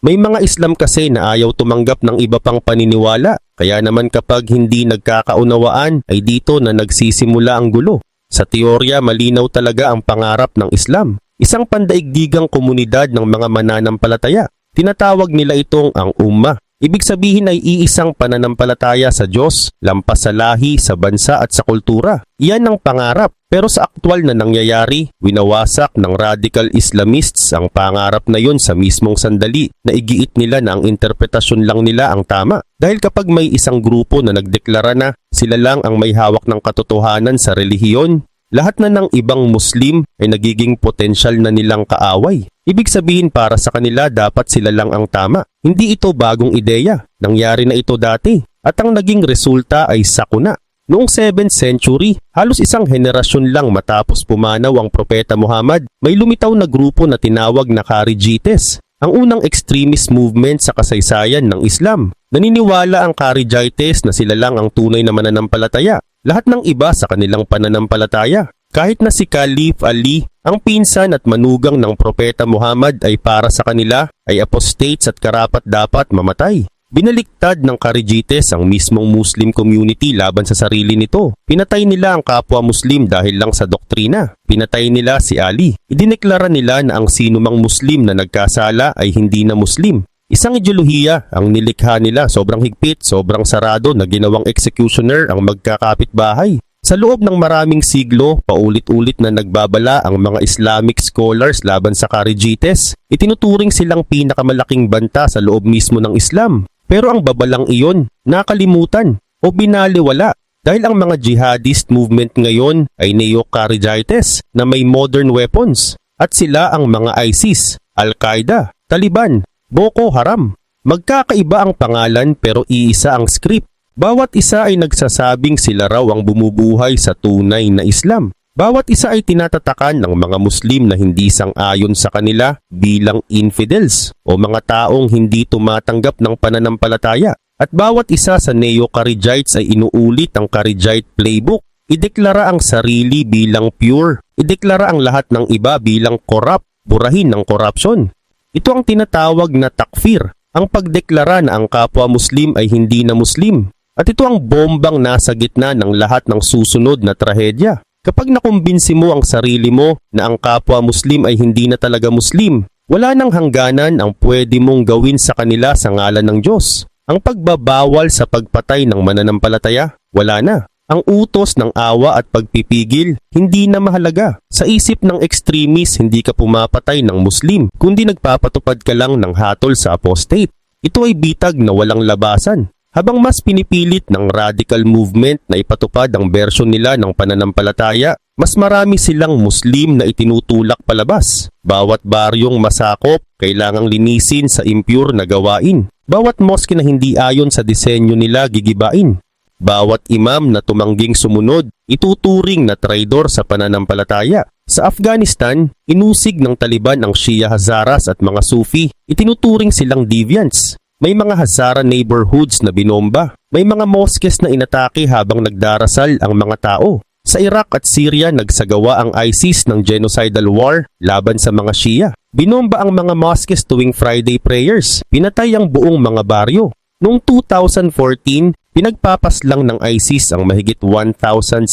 A: May mga Islam kasi na ayaw tumanggap ng iba pang paniniwala. Kaya naman kapag hindi nagkakaunawaan ay dito na nagsisimula ang gulo. Sa teorya, malinaw talaga ang pangarap ng Islam. Isang pandaigdigang komunidad ng mga mananampalataya. Tinatawag nila itong ang Ummah. Ibig sabihin ay iisang pananampalataya sa Diyos, lampas sa lahi, sa bansa at sa kultura. Iyan ang pangarap. Pero sa aktwal na nangyayari, winawasak ng radical Islamists ang pangarap na yon sa mismong sandali na igiit nila na ang interpretasyon lang nila ang tama. Dahil kapag may isang grupo na nagdeklara na sila lang ang may hawak ng katotohanan sa relihiyon, lahat na ng ibang Muslim ay nagiging potensyal na nilang kaaway. Ibig sabihin para sa kanila dapat sila lang ang tama. Hindi ito bagong ideya. Nangyari na ito dati. At ang naging resulta ay sakuna. Noong 7th century, halos isang henerasyon lang matapos pumanaw ang Propeta Muhammad, may lumitaw na grupo na tinawag na Kharijites, ang unang extremist movement sa kasaysayan ng Islam. Naniniwala ang Kharijites na sila lang ang tunay na mananampalataya, lahat ng iba sa kanilang pananampalataya. Kahit na si Caliph Ali, ang pinsan at manugang ng Propeta Muhammad ay para sa kanila ay apostates at karapat dapat mamatay. Binaliktad ng Kharijites ang mismong Muslim community laban sa sarili nito. Pinatay nila ang kapwa Muslim dahil lang sa doktrina. Pinatay nila si Ali. Idineklara nila na ang sinumang Muslim na nagkasala ay hindi na Muslim. Isang ideolohiya ang nilikha nila, sobrang higpit, sobrang sarado na ginawang executioner ang magkakapitbahay. Sa loob ng maraming siglo, paulit-ulit na nagbabala ang mga Islamic scholars laban sa Kharijites. Itinuturing silang pinakamalaking banta sa loob mismo ng Islam. Pero ang babalang iyon, nakalimutan o binaliwala dahil ang mga jihadist movement ngayon ay neo-Kharijites na may modern weapons at sila ang mga ISIS, Al-Qaeda, Taliban, Boko Haram. Magkakaiba ang pangalan pero iisa ang script. Bawat isa ay nagsasabing sila raw ang bumubuhay sa tunay na Islam. Bawat isa ay tinatatakan ng mga Muslim na hindi sang-ayon sa kanila bilang infidels o mga taong hindi tumatanggap ng pananampalataya. At bawat isa sa neo-Kharijites ay inuulit ang Kharijite playbook. Ideklara ang sarili bilang pure. Ideklara ang lahat ng iba bilang corrupt, burahin ng corruption. Ito ang tinatawag na takfir, ang pagdeklara na ang kapwa Muslim ay hindi na Muslim. At ito ang bombang nasa gitna ng lahat ng susunod na trahedya. Kapag nakumbinsi mo ang sarili mo na ang kapwa Muslim ay hindi na talaga Muslim, wala nang hangganan ang pwede mong gawin sa kanila sa ngalan ng Diyos. Ang pagbabawal sa pagpatay ng mananampalataya, wala na. Ang utos ng awa at pagpipigil, hindi na mahalaga. Sa isip ng extremist, hindi ka pumapatay ng Muslim, kundi nagpapatupad ka lang ng hatol sa apostate. Ito ay bitag na walang labasan. Habang mas pinipilit ng radical movement na ipatupad ang bersyon nila ng pananampalataya, mas marami silang Muslim na itinutulak palabas. Bawat baryong masakop, kailangang linisin sa impure na gawain. Bawat mosque na hindi ayon sa disenyo nila gigibain. Bawat imam na tumangging sumunod, ituturing na traidor sa pananampalataya. Sa Afghanistan, inusig ng Taliban ang Shia Hazaras at mga Sufi. Itinuturing silang deviants. May mga Hazara neighborhoods na binomba. May mga mosques na inatake habang nagdarasal ang mga tao. Sa Iraq at Syria, nagsagawa ang ISIS ng genocidal war laban sa mga Shia. Binomba ang mga mosques tuwing Friday prayers. Pinatay ang buong mga baryo. Noong 2014, pinagpapaslang ng ISIS ang mahigit 1,700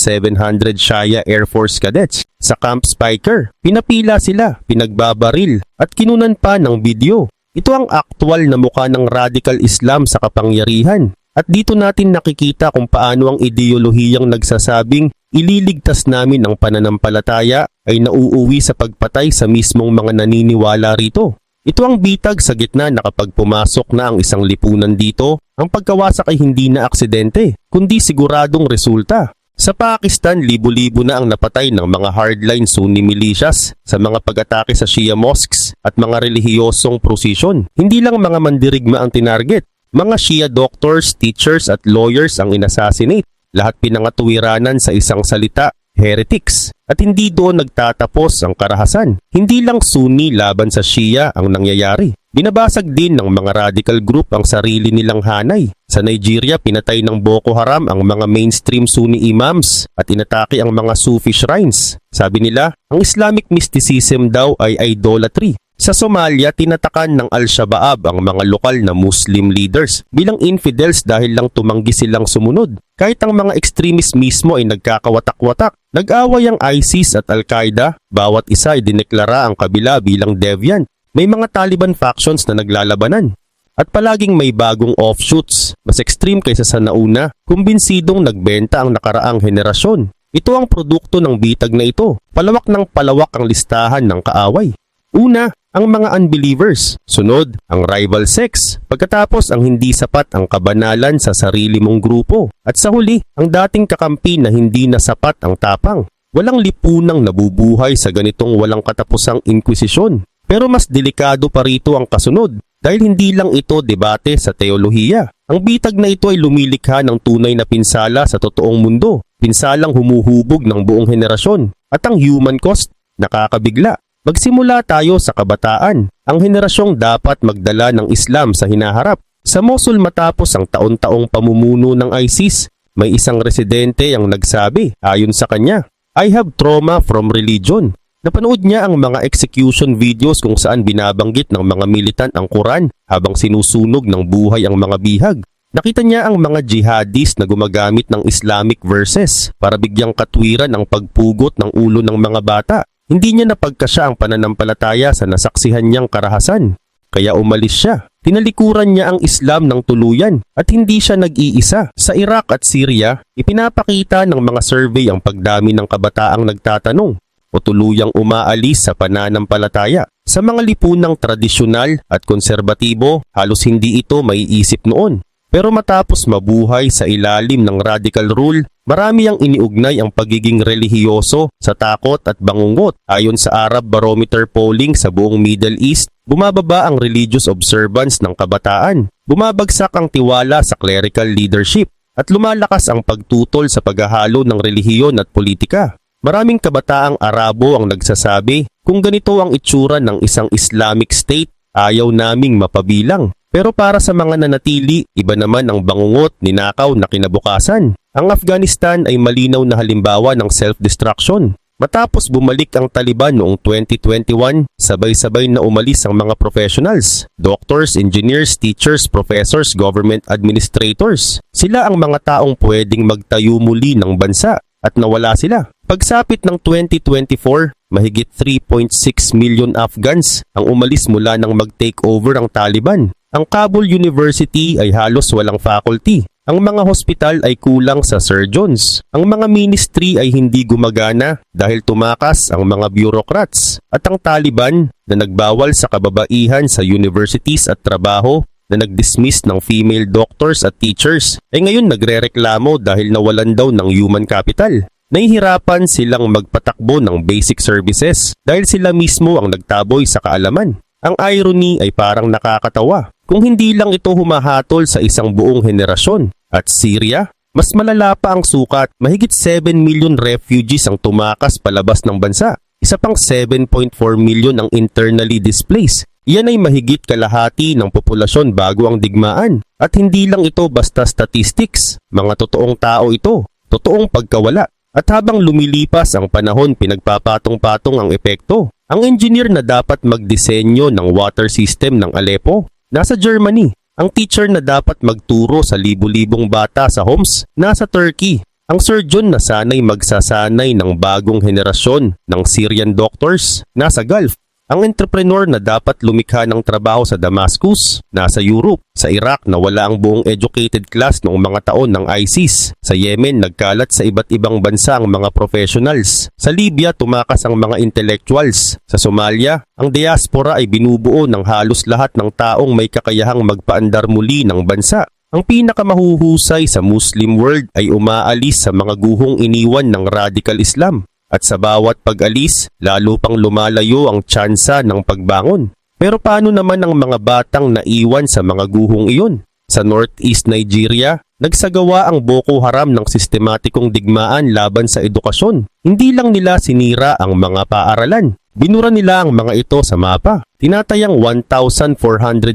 A: Shia Air Force cadets sa Camp Speicher. Pinapila sila, pinagbabaril at kinunan pa ng video. Ito ang aktwal na mukha ng radical Islam sa kapangyarihan. At dito natin nakikita kung paano ang ideolohiyang nagsasabing ililigtas namin ang pananampalataya ay nauuwi sa pagpatay sa mismong mga naniniwala rito. Ito ang bitag sa gitna na kapag pumasok na ang isang lipunan dito, ang pagkawasak ay hindi na aksidente, kundi siguradong resulta. Sa Pakistan, libo-libo na ang napatay ng mga hardline Sunni militias sa mga pag-atake sa Shia mosques at mga relihiyosong prosesyon. Hindi lang mga mandirigma ang tinarget, mga Shia doctors, teachers at lawyers ang inassassinate. Lahat pinangatuwiranan sa isang salita, heretics. At hindi doon nagtatapos ang karahasan. Hindi lang Sunni laban sa Shia ang nangyayari. Binabasag din ng mga radical group ang sarili nilang hanay. Sa Nigeria, pinatay ng Boko Haram ang mga mainstream Sunni imams at inatake ang mga Sufi shrines. Sabi nila, ang Islamic mysticism daw ay idolatry. Sa Somalia, tinatakan ng Al-Shabaab ang mga lokal na Muslim leaders bilang infidels dahil lang tumanggi silang sumunod. Kahit ang mga extremist mismo ay nagkakawatak-watak. Nag-away ang ISIS at Al-Qaeda, bawat isa ay dineklara ang kabila bilang deviant. May mga Taliban factions na naglalabanan. At palaging may bagong offshoots, mas extreme kaysa sa nauna, kumbinsidong nagbenta ang nakaraang henerasyon. Ito ang produkto ng bitag na ito. Palawak ng palawak ang listahan ng kaaway. Una, ang mga unbelievers. Sunod, ang rival sects. Pagkatapos, ang hindi sapat ang kabanalan sa sarili mong grupo. At sa huli, ang dating kakampi na hindi na sapat ang tapang. Walang lipunang nabubuhay sa ganitong walang katapusang inkwisisyon. Pero mas delikado pa rito ang kasunod dahil hindi lang ito debate sa teolohiya. Ang bitag na ito ay lumilikha ng tunay na pinsala sa totoong mundo. Pinsalang humuhubog ng buong henerasyon. At ang human cost, nakakabigla. Magsimula tayo sa kabataan. Ang henerasyong dapat magdala ng Islam sa hinaharap. Sa Mosul matapos ang taon-taong pamumuno ng ISIS, may isang residente ang nagsabi, ayon sa kanya, I have trauma from religion. Napanood niya ang mga execution videos kung saan binabanggit ng mga militant ang Quran habang sinusunog ng buhay ang mga bihag. Nakita niya ang mga jihadis na gumagamit ng Islamic verses para bigyang katwiran ang pagpugot ng ulo ng mga bata. Hindi niya napagkasya ang pananampalataya sa nasaksihan niyang karahasan. Kaya umalis siya. Tinalikuran niya ang Islam ng tuluyan at hindi siya nag-iisa. Sa Iraq at Syria, ipinapakita ng mga survey ang pagdami ng kabataang nagtatanong o tuluyang umaalis sa pananampalataya. Sa mga lipunang tradisyonal at konserbatibo, halos hindi ito maiisip noon. Pero matapos mabuhay sa ilalim ng radical rule, marami ang iniugnay ang pagiging relihiyoso sa takot at bangungot. Ayon sa Arab Barometer polling sa buong Middle East, bumababa ang religious observance ng kabataan. Bumabagsak ang tiwala sa clerical leadership at lumalakas ang pagtutol sa paghahalo ng relihiyon at politika. Maraming kabataang Arabo ang nagsasabi, kung ganito ang itsura ng isang Islamic State, ayaw naming mapabilang. Pero para sa mga nanatili, iba naman ang bangungot, ninakaw na kinabukasan. Ang Afghanistan ay malinaw na halimbawa ng self-destruction. Matapos bumalik ang Taliban noong 2021, sabay-sabay na umalis ang mga professionals. Doctors, engineers, teachers, professors, government administrators. Sila ang mga taong pwedeng magtayo muli ng bansa at nawala sila. Pagsapit ng 2024, mahigit 3.6 million Afghans ang umalis mula nang mag-take over ang Taliban. Ang Kabul University ay halos walang faculty. Ang mga hospital ay kulang sa surgeons. Ang mga ministry ay hindi gumagana dahil tumakas ang mga bureaucrats. At ang Taliban na nagbawal sa kababaihan sa universities at trabaho, na nag-dismiss ng female doctors at teachers, ay ngayon nagrereklamo dahil nawalan daw ng human capital. Nahihirapan silang magpatakbo ng basic services dahil sila mismo ang nagtaboy sa kaalaman. Ang irony ay parang nakakatawa. Kung hindi lang ito humahatol sa isang buong henerasyon. At Syria, mas malala pa ang sukat. Mahigit 7 million refugees ang tumakas palabas ng bansa. Isa pang 7.4 million ang internally displaced. Iyan ay mahigit kalahati ng populasyon bago ang digmaan. At hindi lang ito basta statistics. Mga totoong tao ito. Totoong pagkawala. At habang lumilipas ang panahon, pinagpapatong-patong ang epekto. Ang engineer na dapat magdisenyo ng water system ng Aleppo, nasa Germany. Ang teacher na dapat magturo sa libu-libong bata sa Homs, nasa Turkey. Ang surgeon na sanay magsasanay ng bagong henerasyon ng Syrian doctors, nasa Gulf. Ang entrepreneur na dapat lumikha ng trabaho sa Damascus, nasa Europe. Sa Iraq, nawala ang buong educated class noong mga taon ng ISIS. Sa Yemen, nagkalat sa iba't ibang bansa ang mga professionals. Sa Libya, tumakas ang mga intellectuals. Sa Somalia, ang diaspora ay binubuo ng halos lahat ng taong may kakayahang magpaandar muli ng bansa. Ang pinakamahuhusay sa Muslim world ay umaalis sa mga guhong iniwan ng radical Islam. At sa bawat pag-alis, lalo pang lumalayo ang tsansa ng pagbangon. Pero paano naman ang mga batang naiwan sa mga guhong iyon? Sa Northeast Nigeria, nagsagawa ang Boko Haram ng sistematikong digmaan laban sa edukasyon. Hindi lang nila sinira ang mga paaralan. Binura nila ang mga ito sa mapa. Tinatayang 1,400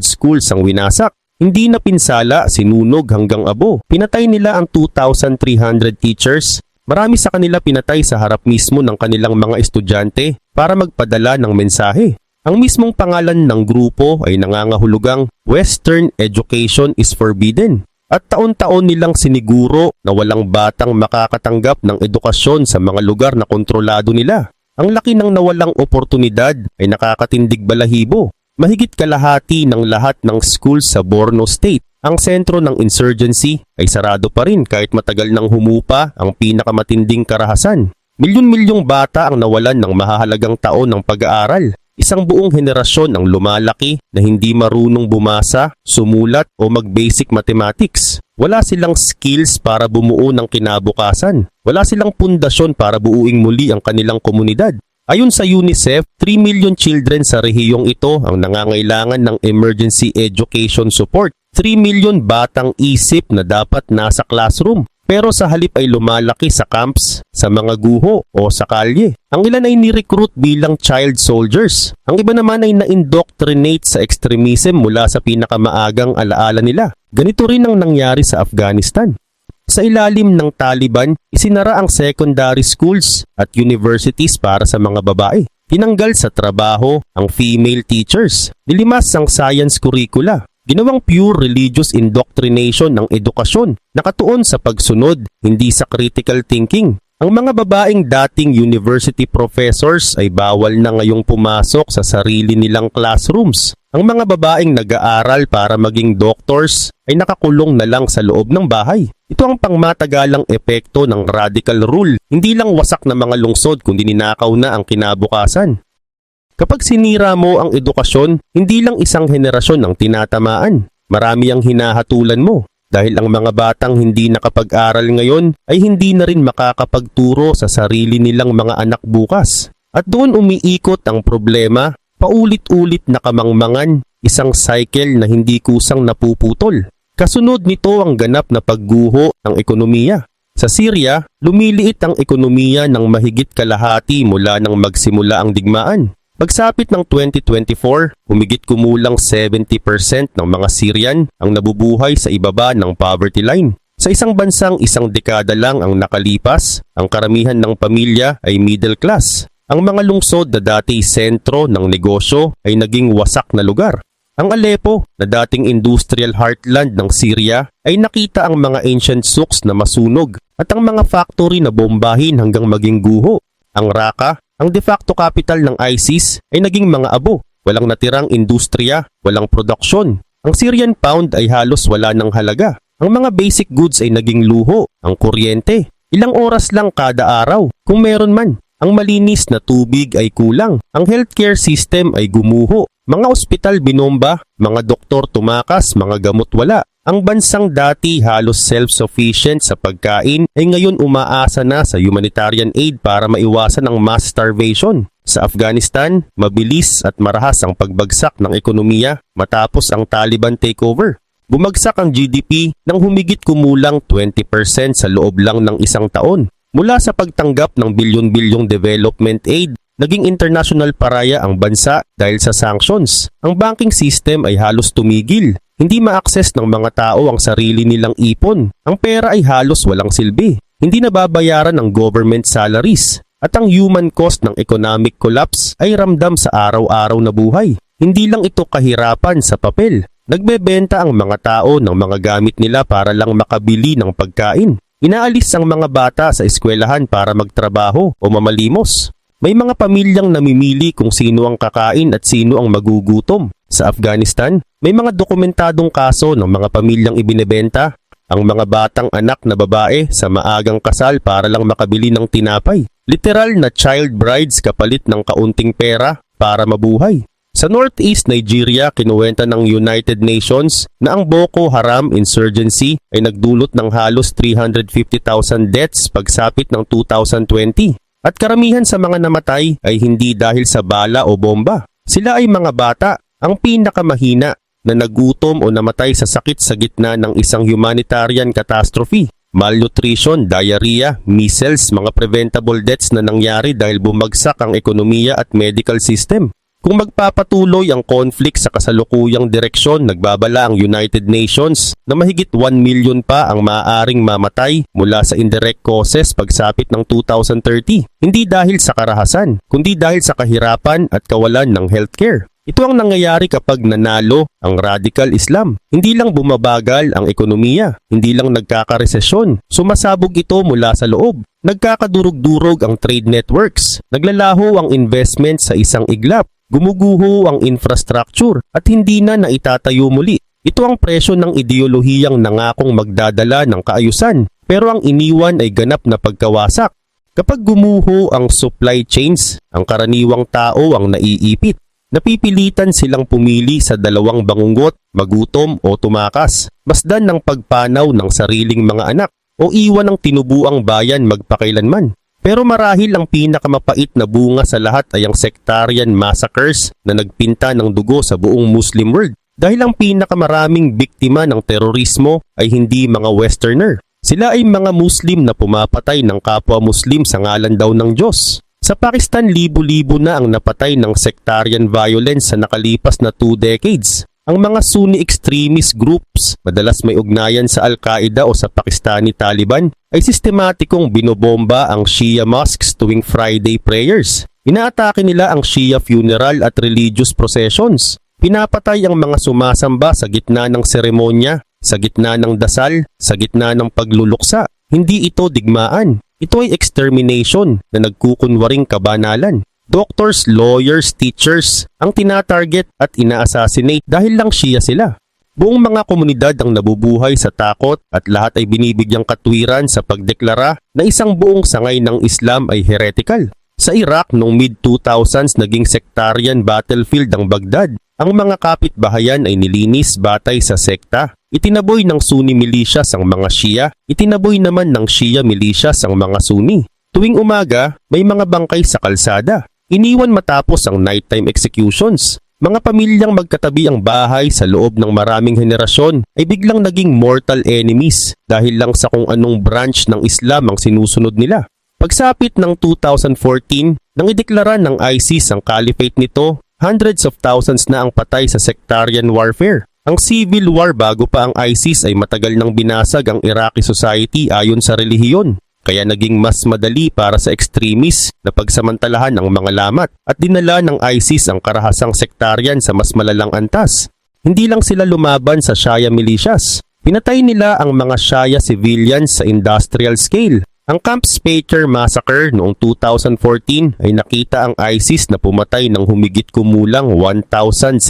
A: schools ang winasak. Hindi na pinsala, sinunog hanggang abo. Pinatay nila ang 2,300 teachers. Marami sa kanila pinatay sa harap mismo ng kanilang mga estudyante para magpadala ng mensahe. Ang mismong pangalan ng grupo ay nangangahulugang Western Education is Forbidden. At taon-taon nilang siniguro na walang batang makakatanggap ng edukasyon sa mga lugar na kontrolado nila. Ang laki ng nawalang oportunidad ay nakakatindig balahibo. Mahigit kalahati ng lahat ng school sa Borno State, ang sentro ng insurgency, ay sarado pa rin kahit matagal nang humupa ang pinakamatinding karahasan. Milyon-milyong bata ang nawalan ng mahahalagang taon ng pag-aaral. Isang buong henerasyon ang lumalaki na hindi marunong bumasa, sumulat o mag-basic mathematics. Wala silang skills para bumuo ng kinabukasan. Wala silang pundasyon para buuing muli ang kanilang komunidad. Ayon sa UNICEF, 3 million children sa rehiyong ito ang nangangailangan ng emergency education support. 3 million batang isip na dapat nasa classroom. Pero sa halip ay lumalaki sa camps, sa mga guho o sa kalye. Ang ilan ay ni-recruit bilang child soldiers. Ang iba naman ay na-indoctrinate sa extremism mula sa pinakamaagang alaala nila. Ganito rin ang nangyari sa Afghanistan. Sa ilalim ng Taliban, isinara ang secondary schools at universities para sa mga babae. Tinanggal sa trabaho ang female teachers. Nilimas ang science curricula. Ginawang pure religious indoctrination ng edukasyon, nakatuon sa pagsunod, hindi sa critical thinking. Ang mga babaeng dating university professors ay bawal na ngayong pumasok sa sarili nilang classrooms. Ang mga babaeng nag-aaral para maging doctors ay nakakulong na lang sa loob ng bahay. Ito ang pangmatagalang epekto ng radical rule. Hindi lang wasak na mga lungsod kundi ninakaw na ang kinabukasan. Kapag sinira mo ang edukasyon, hindi lang isang henerasyon ang tinatamaan. Marami ang hinahatulan mo. Dahil ang mga batang hindi nakapag-aral ngayon ay hindi na rin makakapagturo sa sarili nilang mga anak bukas. At doon umiikot ang problema, paulit-ulit na kamangmangan, isang cycle na hindi kusang napuputol. Kasunod nito ang ganap na pagguho ng ekonomiya. Sa Syria, lumiliit ang ekonomiya ng mahigit kalahati mula nang magsimula ang digmaan. Pagsapit ng 2024, humigit kumulang 70% ng mga Syrian ang nabubuhay sa ibaba ng poverty line. Sa isang bansang isang dekada lang ang nakalipas, ang karamihan ng pamilya ay middle class. Ang mga lungsod na dati sentro ng negosyo ay naging wasak na lugar. Ang Aleppo, na dating industrial heartland ng Syria, ay nakita ang mga ancient souks na masunog at ang mga factory na bombahin hanggang maging guho. Ang Raqqa, ang de facto capital ng ISIS, ay naging mga abo. Walang natirang industriya, walang produksyon. Ang Syrian pound ay halos wala ng halaga. Ang mga basic goods ay naging luho. Ang kuryente, ilang oras lang kada araw, kung meron man. Ang malinis na tubig ay kulang. Ang healthcare system ay gumuho. Mga ospital binomba, mga doktor tumakas, mga gamot wala. Ang bansang dati halos self-sufficient sa pagkain ay ngayon umaasa na sa humanitarian aid para maiwasan ang mass starvation. Sa Afghanistan, mabilis at marahas ang pagbagsak ng ekonomiya matapos ang Taliban takeover. Bumagsak ang GDP ng humigit kumulang 20% sa loob lang ng isang taon. Mula sa pagtanggap ng bilyon-bilyong development aid, naging international paraya ang bansa dahil sa sanctions. Ang banking system ay halos tumigil. Hindi ma-access ng mga tao ang sarili nilang ipon. Ang pera ay halos walang silbi. Hindi nababayaran ng government salaries. At ang human cost ng economic collapse ay ramdam sa araw-araw na buhay. Hindi lang ito kahirapan sa papel. Nagbebenta ang mga tao ng mga gamit nila para lang makabili ng pagkain. Inaalis ang mga bata sa eskwelahan para magtrabaho o mamalimos. May mga pamilyang namimili kung sino ang kakain at sino ang magugutom. Sa Afghanistan, may mga dokumentadong kaso ng mga pamilyang ibinebenta ang mga batang anak na babae sa maagang kasal para lang makabili ng tinapay. Literal na child brides kapalit ng kaunting pera para mabuhay. Sa Northeast Nigeria, kinuwenta ng United Nations na ang Boko Haram insurgency ay nagdulot ng halos 350,000 deaths pagsapit ng 2020. At karamihan sa mga namatay ay hindi dahil sa bala o bomba. Sila ay mga bata, ang pinakamahina, na nagutom o namatay sa sakit sa gitna ng isang humanitarian catastrophe. Malnutrition, diarrhea, measles, mga preventable deaths na nangyari dahil bumagsak ang ekonomiya at medical system. Kung magpapatuloy ang conflict sa kasalukuyang direksyon, nagbabala ang United Nations na mahigit 1 million pa ang maaaring mamatay mula sa indirect causes pagsapit ng 2030. Hindi dahil sa karahasan, kundi dahil sa kahirapan at kawalan ng healthcare. Ito ang nangyayari kapag nanalo ang radical Islam. Hindi lang bumabagal ang ekonomiya, hindi lang nagkakaresesyon, sumasabog ito mula sa loob. Nagkakadurog-durog ang trade networks, naglalaho ang investment sa isang iglap, gumuguho ang infrastructure at hindi na naitatayo muli. Ito ang presyo ng ideolohiyang nangakong magdadala ng kaayusan, pero ang iniwan ay ganap na pagkawasak. Kapag gumuho ang supply chains, ang karaniwang tao ang naiipit. Napipilitan silang pumili sa dalawang bangungot, magutom o tumakas, masdan ng pagpanaw ng sariling mga anak o iwan ng tinubuang bayan magpakailanman. Pero marahil ang pinakamapait na bunga sa lahat ay ang sectarian massacres na nagpinta ng dugo sa buong Muslim world. Dahil ang pinakamaraming biktima ng terorismo ay hindi mga Westerner. Sila ay mga Muslim na pumapatay ng kapwa Muslim sa ngalan daw ng Diyos. Sa Pakistan, libo-libo na ang napatay ng sectarian violence sa nakalipas na 2 decades. Ang mga Sunni extremist groups, madalas may ugnayan sa Al-Qaeda o sa Pakistani Taliban, ay sistematikong binobomba ang Shia mosques tuwing Friday prayers. Inaatake nila ang Shia funeral at religious processions. Pinapatay ang mga sumasamba sa gitna ng seremonya, sa gitna ng dasal, sa gitna ng pagluluksa. Hindi ito digmaan. Ito ay extermination na nagkukunwaring kabanalan. Doctors, lawyers, teachers ang tinatarget at ina-assassinate dahil lang Shia sila. Buong mga komunidad ang nabubuhay sa takot at lahat ay binibigyang katwiran sa pagdeklara na isang buong sangay ng Islam ay heretical. Sa Iraq noong mid-2000s naging sectarian battlefield ang Baghdad. Ang mga kapitbahayan ay nilinis batay sa sekta. Itinaboy ng Sunni militias ang mga Shia, itinaboy naman ng Shia militias ang mga Sunni. Tuwing umaga, may mga bangkay sa kalsada. Iniwan matapos ang nighttime executions. Mga pamilyang magkatabi ang bahay sa loob ng maraming henerasyon ay biglang naging mortal enemies dahil lang sa kung anong branch ng Islam ang sinusunod nila. Pagsapit ng 2014, nang ideklara ng ISIS ang caliphate nito, hundreds of thousands na ang patay sa sectarian warfare. Ang civil war bago pa ang ISIS ay matagal nang binasag ang Iraqi society ayon sa relihiyon. Kaya naging mas madali para sa extremists na pagsamantalahan ang mga lamat at dinala ng ISIS ang karahasang sektaryan sa mas malalang antas. Hindi lang sila lumaban sa Shia militias. Pinatay nila ang mga Shia civilians sa industrial scale. Ang Camp Speicher Massacre noong 2014 ay nakita ang ISIS na pumatay ng humigit kumulang 1,700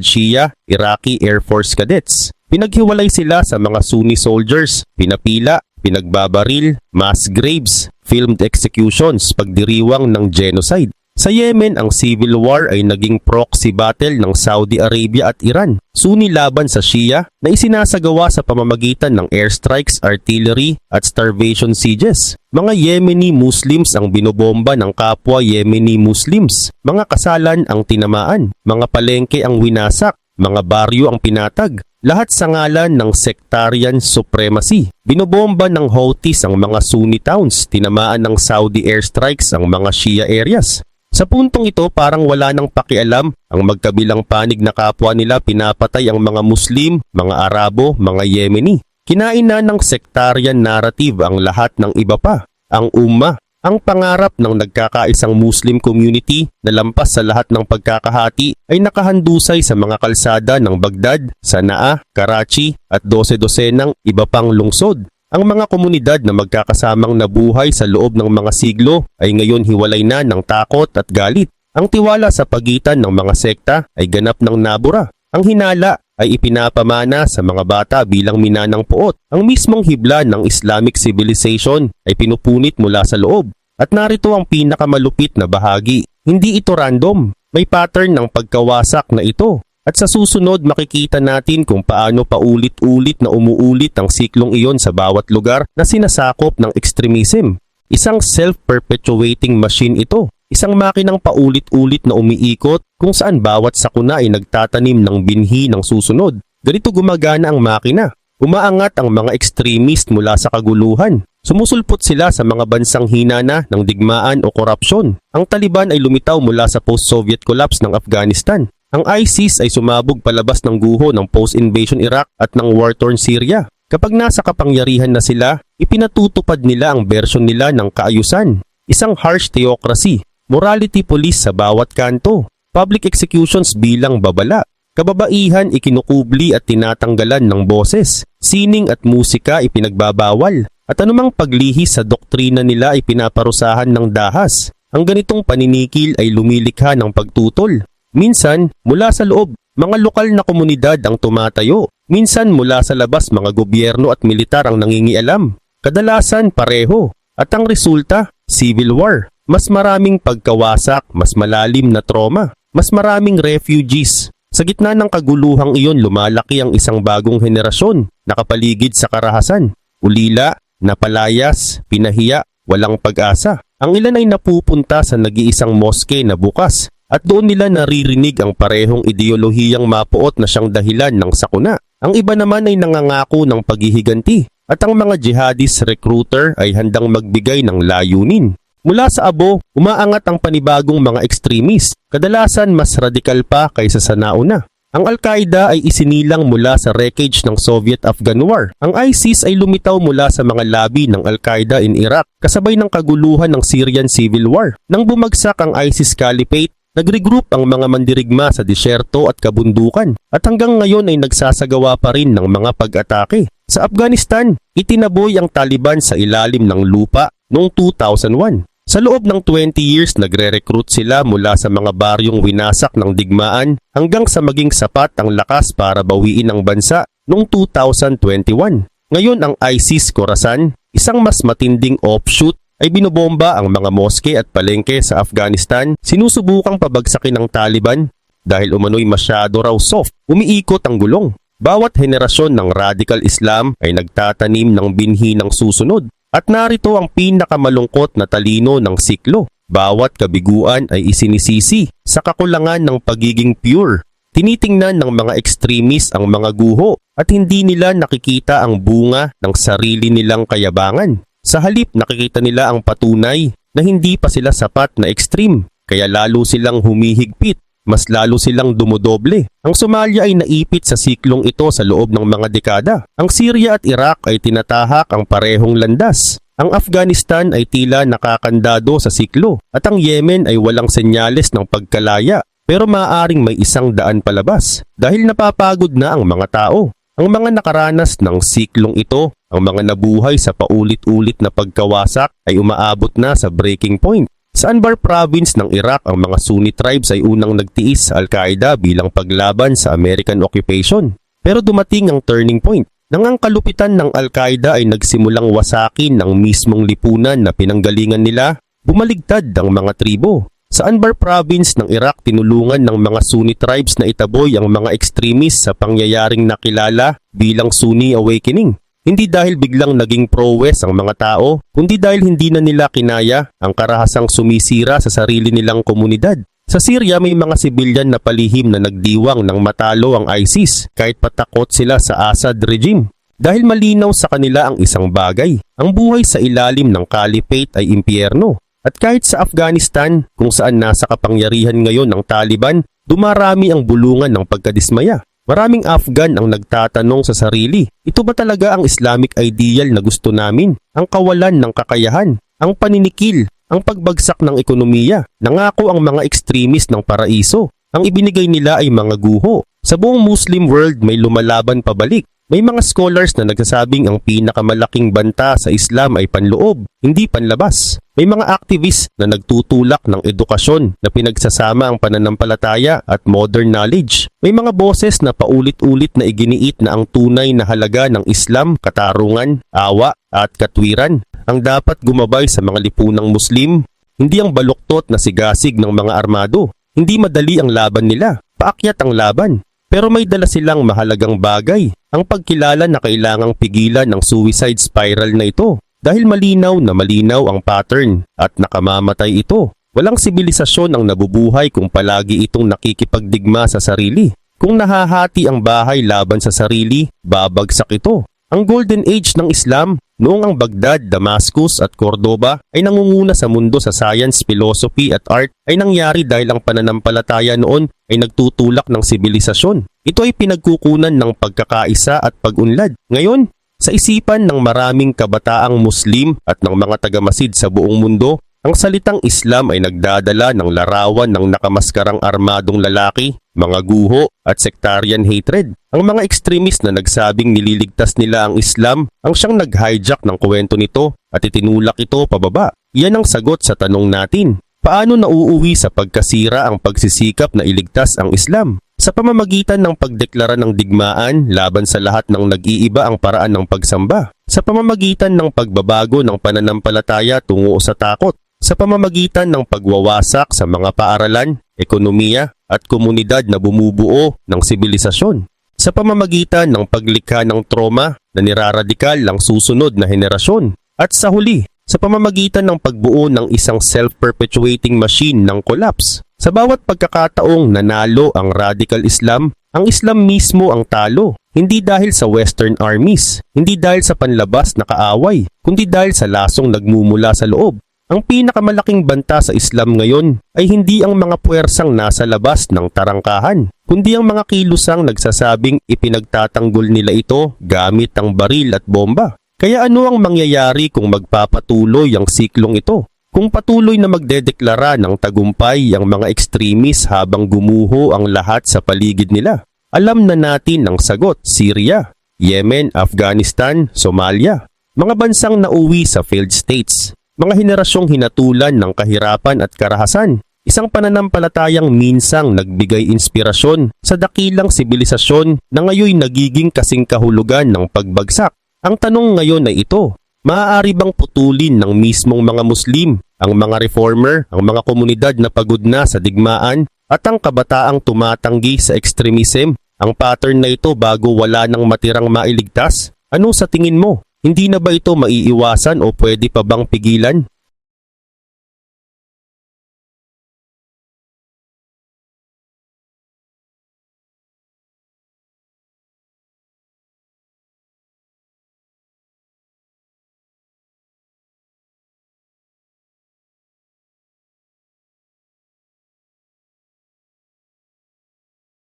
A: Shia Iraqi Air Force cadets. Pinaghiwalay sila sa mga Sunni soldiers, pinapila, pinagbabaril, mass graves, filmed executions, pagdiriwang ng genocide. Sa Yemen, ang civil war ay naging proxy battle ng Saudi Arabia at Iran. Sunni laban sa Shia na isinasagawa sa pamamagitan ng airstrikes, artillery at starvation sieges. Mga Yemeni Muslims ang binobomba ng kapwa Yemeni Muslims. Mga kasalan ang tinamaan, mga palengke ang winasak, mga baryo ang pinatag. Lahat sa ngalan ng sectarian supremacy. Binobomba ng Houthis ang mga Sunni towns, tinamaan ng Saudi airstrikes ang mga Shia areas. Sa puntong ito parang wala nang pakialam ang magkabilang panig na kapwa nila, pinapatay ang mga Muslim, mga Arabo, mga Yemeni. Kinain na ng sectarian narrative ang lahat ng iba pa, ang Ummah. Ang pangarap ng nagkakaisang Muslim community na lampas sa lahat ng pagkakahati ay nakahandusay sa mga kalsada ng Baghdad, Sanaa, Karachi at 12-dosenang iba pang lungsod. Ang mga komunidad na magkakasamang nabuhay sa loob ng mga siglo ay ngayon hiwalay na ng takot at galit. Ang tiwala sa pagitan ng mga sekta ay ganap ng nabura. Ang hinala ay ipinapamana sa mga bata bilang minanang puot. Ang mismong hibla ng Islamic civilization ay pinupunit mula sa loob. At narito ang pinakamalupit na bahagi. Hindi ito random. May pattern ng pagkawasak na ito. At sa susunod makikita natin kung paano paulit-ulit na umuulit ang siklong iyon sa bawat lugar na sinasakop ng extremism. Isang self-perpetuating machine ito. Isang makinang paulit-ulit na umiikot kung saan bawat sakuna ay nagtatanim ng binhi ng susunod. Ganito gumagana ang makina. Umaangat ang mga extremist mula sa kaguluhan. Sumusulpot sila sa mga bansang hina na ng digmaan o korupsyon. Ang Taliban ay lumitaw mula sa post-Soviet collapse ng Afghanistan. Ang ISIS ay sumabog palabas ng guho ng post-invasion Iraq at ng war-torn Syria. Kapag nasa kapangyarihan na sila, ipinatutupad nila ang bersyon nila ng kaayusan. Isang harsh theocracy, morality police sa bawat kanto, public executions bilang babala. Kababaihan ikinukubli at tinatanggalan ng boses, sining at musika ipinagbabawal, at anumang paglihis sa doktrina nila ay pinaparusahan ng dahas. Ang ganitong paninikil ay lumilikha ng pagtutol. Minsan, mula sa loob, mga lokal na komunidad ang tumatayo. Minsan mula sa labas, mga gobyerno at militar ang nangingialam. Kadalasan pareho. At ang resulta, civil war. Mas maraming pagkawasak, mas malalim na trauma, mas maraming refugees. Sa gitna ng kaguluhang iyon, lumalaki ang isang bagong henerasyon, nakapaligid sa karahasan. Ulila, napalayas, pinahiya, walang pag-asa. Ang ilan ay napupunta sa nag-iisang moske na bukas at doon nila naririnig ang parehong ideolohiyang mapuot na siyang dahilan ng sakuna. Ang iba naman ay nangangako ng paghihiganti at ang mga jihadist recruiter ay handang magbigay ng layunin. Mula sa abo, umaangat ang panibagong mga extremist, kadalasan mas radikal pa kaysa sa nauna. Ang Al-Qaeda ay isinilang mula sa wreckage ng Soviet-Afghan War. Ang ISIS ay lumitaw mula sa mga labi ng Al-Qaeda in Iraq, kasabay ng kaguluhan ng Syrian Civil War. Nang bumagsak ang ISIS Caliphate, nag-regroup ang mga mandirigma sa disyerto at kabundukan, at hanggang ngayon ay nagsasagawa pa rin ng mga pag-atake. Sa Afghanistan, itinaboy ang Taliban sa ilalim ng lupa noong 2001. Sa loob ng 20 years, nagre-recruit sila mula sa mga baryong winasak ng digmaan hanggang sa maging sapat ang lakas para bawiin ang bansa noong 2021. Ngayon ang ISIS Khorasan, isang mas matinding offshoot, ay binobomba ang mga moske at palengke sa Afghanistan. Sinusubukang pabagsakin ng Taliban dahil umano'y masyado raw soft, umiikot ang gulong. Bawat henerasyon ng radical Islam ay nagtatanim ng binhi ng susunod. At narito ang pinakamalungkot na talino ng siklo. Bawat kabiguan ay isinisisi sa kakulangan ng pagiging pure. Tinitingnan ng mga extremist ang mga guho at hindi nila nakikita ang bunga ng sarili nilang kayabangan. Sa halip nakikita nila ang patunay na hindi pa sila sapat na extreme, kaya lalo silang humihigpit. Mas lalo silang dumodoble. Ang Somalia ay naipit sa siklong ito sa loob ng mga dekada. Ang Syria at Iraq ay tinatahak ang parehong landas. Ang Afghanistan ay tila nakakandado sa siklo at ang Yemen ay walang senyales ng pagkalaya, pero maaaring may isang daan palabas dahil napapagod na ang mga tao. Ang mga nakaranas ng siklong ito, ang mga nabuhay sa paulit-ulit na pagkawasak ay umaabot na sa breaking point. Sa Anbar province ng Iraq, ang mga Sunni tribes ay unang nagtiis sa Al-Qaeda bilang paglaban sa American occupation. Pero dumating ang turning point nang ang kalupitan ng Al-Qaeda ay nagsimulang wasakin ng mismong lipunan na pinanggalingan nila, bumaligtad ang mga tribo. Sa Anbar province ng Iraq, tinulungan ng mga Sunni tribes na itaboy ang mga extremists sa pangyayaring nakilala bilang Sunni Awakening. Hindi dahil biglang naging pro-West ang mga tao, kundi dahil hindi na nila kinaya ang karahasang sumisira sa sarili nilang komunidad. Sa Syria may mga sibilyan na palihim na nagdiwang ng matalo ang ISIS kahit patakot sila sa Assad regime. Dahil malinaw sa kanila ang isang bagay, ang buhay sa ilalim ng Caliphate ay impyerno. At kahit sa Afghanistan, kung saan nasa kapangyarihan ngayon ng Taliban, dumarami ang bulungan ng pagkadismaya. Maraming Afghan ang nagtatanong sa sarili, ito ba talaga ang Islamic ideal na gusto namin? Ang kawalan ng kakayahan, ang paninikil, ang pagbagsak ng ekonomiya. Nangako ang mga extremist ng paraiso. Ang ibinigay nila ay mga guho. Sa buong Muslim world may lumalaban pabalik. May mga scholars na nagsasabing ang pinakamalaking banta sa Islam ay panloob, hindi panlabas. May mga activists na nagtutulak ng edukasyon na pinagsasama ang pananampalataya at modern knowledge. May mga boses na paulit-ulit na iginiit na ang tunay na halaga ng Islam, katarungan, awa at katwiran ang dapat gumabay sa mga lipunang Muslim. Hindi ang baluktot na sigasig ng mga armado. Hindi madali ang laban nila, paakyat ang laban. Pero may dala silang mahalagang bagay, ang pagkilala na kailangang pigilan ang suicide spiral na ito. Dahil malinaw na malinaw ang pattern at nakamamatay ito. Walang sibilisasyon ang nabubuhay kung palagi itong nakikipagdigma sa sarili. Kung nahahati ang bahay laban sa sarili, babagsak ito. Ang Golden Age ng Islam, noong ang Baghdad, Damascus at Cordoba ay nangunguna sa mundo sa science, philosophy at art, ay nangyari dahil ang pananampalataya noon ay nagtutulak ng sibilisasyon. Ito ay pinagkukunan ng pagkakaisa at pag-unlad. Ngayon, sa isipan ng maraming kabataang Muslim at ng mga tagamasid sa buong mundo, ang salitang Islam ay nagdadala ng larawan ng nakamaskarang armadong lalaki, mga guho at sectarian hatred. Ang mga ekstremist na nagsabing nililigtas nila ang Islam ang siyang nag-hijack ng kwento nito at itinulak ito pababa. Yan ang sagot sa tanong natin. Paano nauuwi sa pagkasira ang pagsisikap na iligtas ang Islam? Sa pamamagitan ng pagdeklara ng digmaan laban sa lahat ng nag-iiba ang paraan ng pagsamba. Sa pamamagitan ng pagbabago ng pananampalataya tungo sa takot. Sa pamamagitan ng pagwawasak sa mga paaralan, ekonomiya at komunidad na bumubuo ng sibilisasyon. Sa pamamagitan ng paglikha ng trauma na niraradikal ang susunod na henerasyon. At sa huli, sa pamamagitan ng pagbuo ng isang self-perpetuating machine ng collapse. Sa bawat pagkakataong nanalo ang radical Islam, ang Islam mismo ang talo. Hindi dahil sa Western armies, hindi dahil sa panlabas na kaaway, kundi dahil sa lasong nagmumula sa loob. Ang pinakamalaking banta sa Islam ngayon ay hindi ang mga puwersang nasa labas ng tarangkahan, kundi ang mga kilusang nagsasabing ipinagtatanggol nila ito gamit ang baril at bomba. Kaya ano ang mangyayari kung magpapatuloy ang siklong ito? Kung patuloy na magdedeklara ng tagumpay ang mga ekstremis habang gumuho ang lahat sa paligid nila? Alam na natin ang sagot: Syria, Yemen, Afghanistan, Somalia. Mga bansang nauwi sa failed states. Mga henerasyong hinatulan ng kahirapan at karahasan. Isang pananampalatayang minsang nagbigay inspirasyon sa dakilang sibilisasyon na ngayon nagiging kasing kahulugan ng pagbagsak. Ang tanong ngayon ay ito: maaari bang putulin ng mismong mga Muslim, ang mga reformer, ang mga komunidad na pagod na sa digmaan at ang kabataang tumatanggi sa extremism ang pattern na ito bago wala nang matirang mailigtas? Ano sa tingin mo? Hindi na ba ito maiiwasan o pwede pa bang pigilan?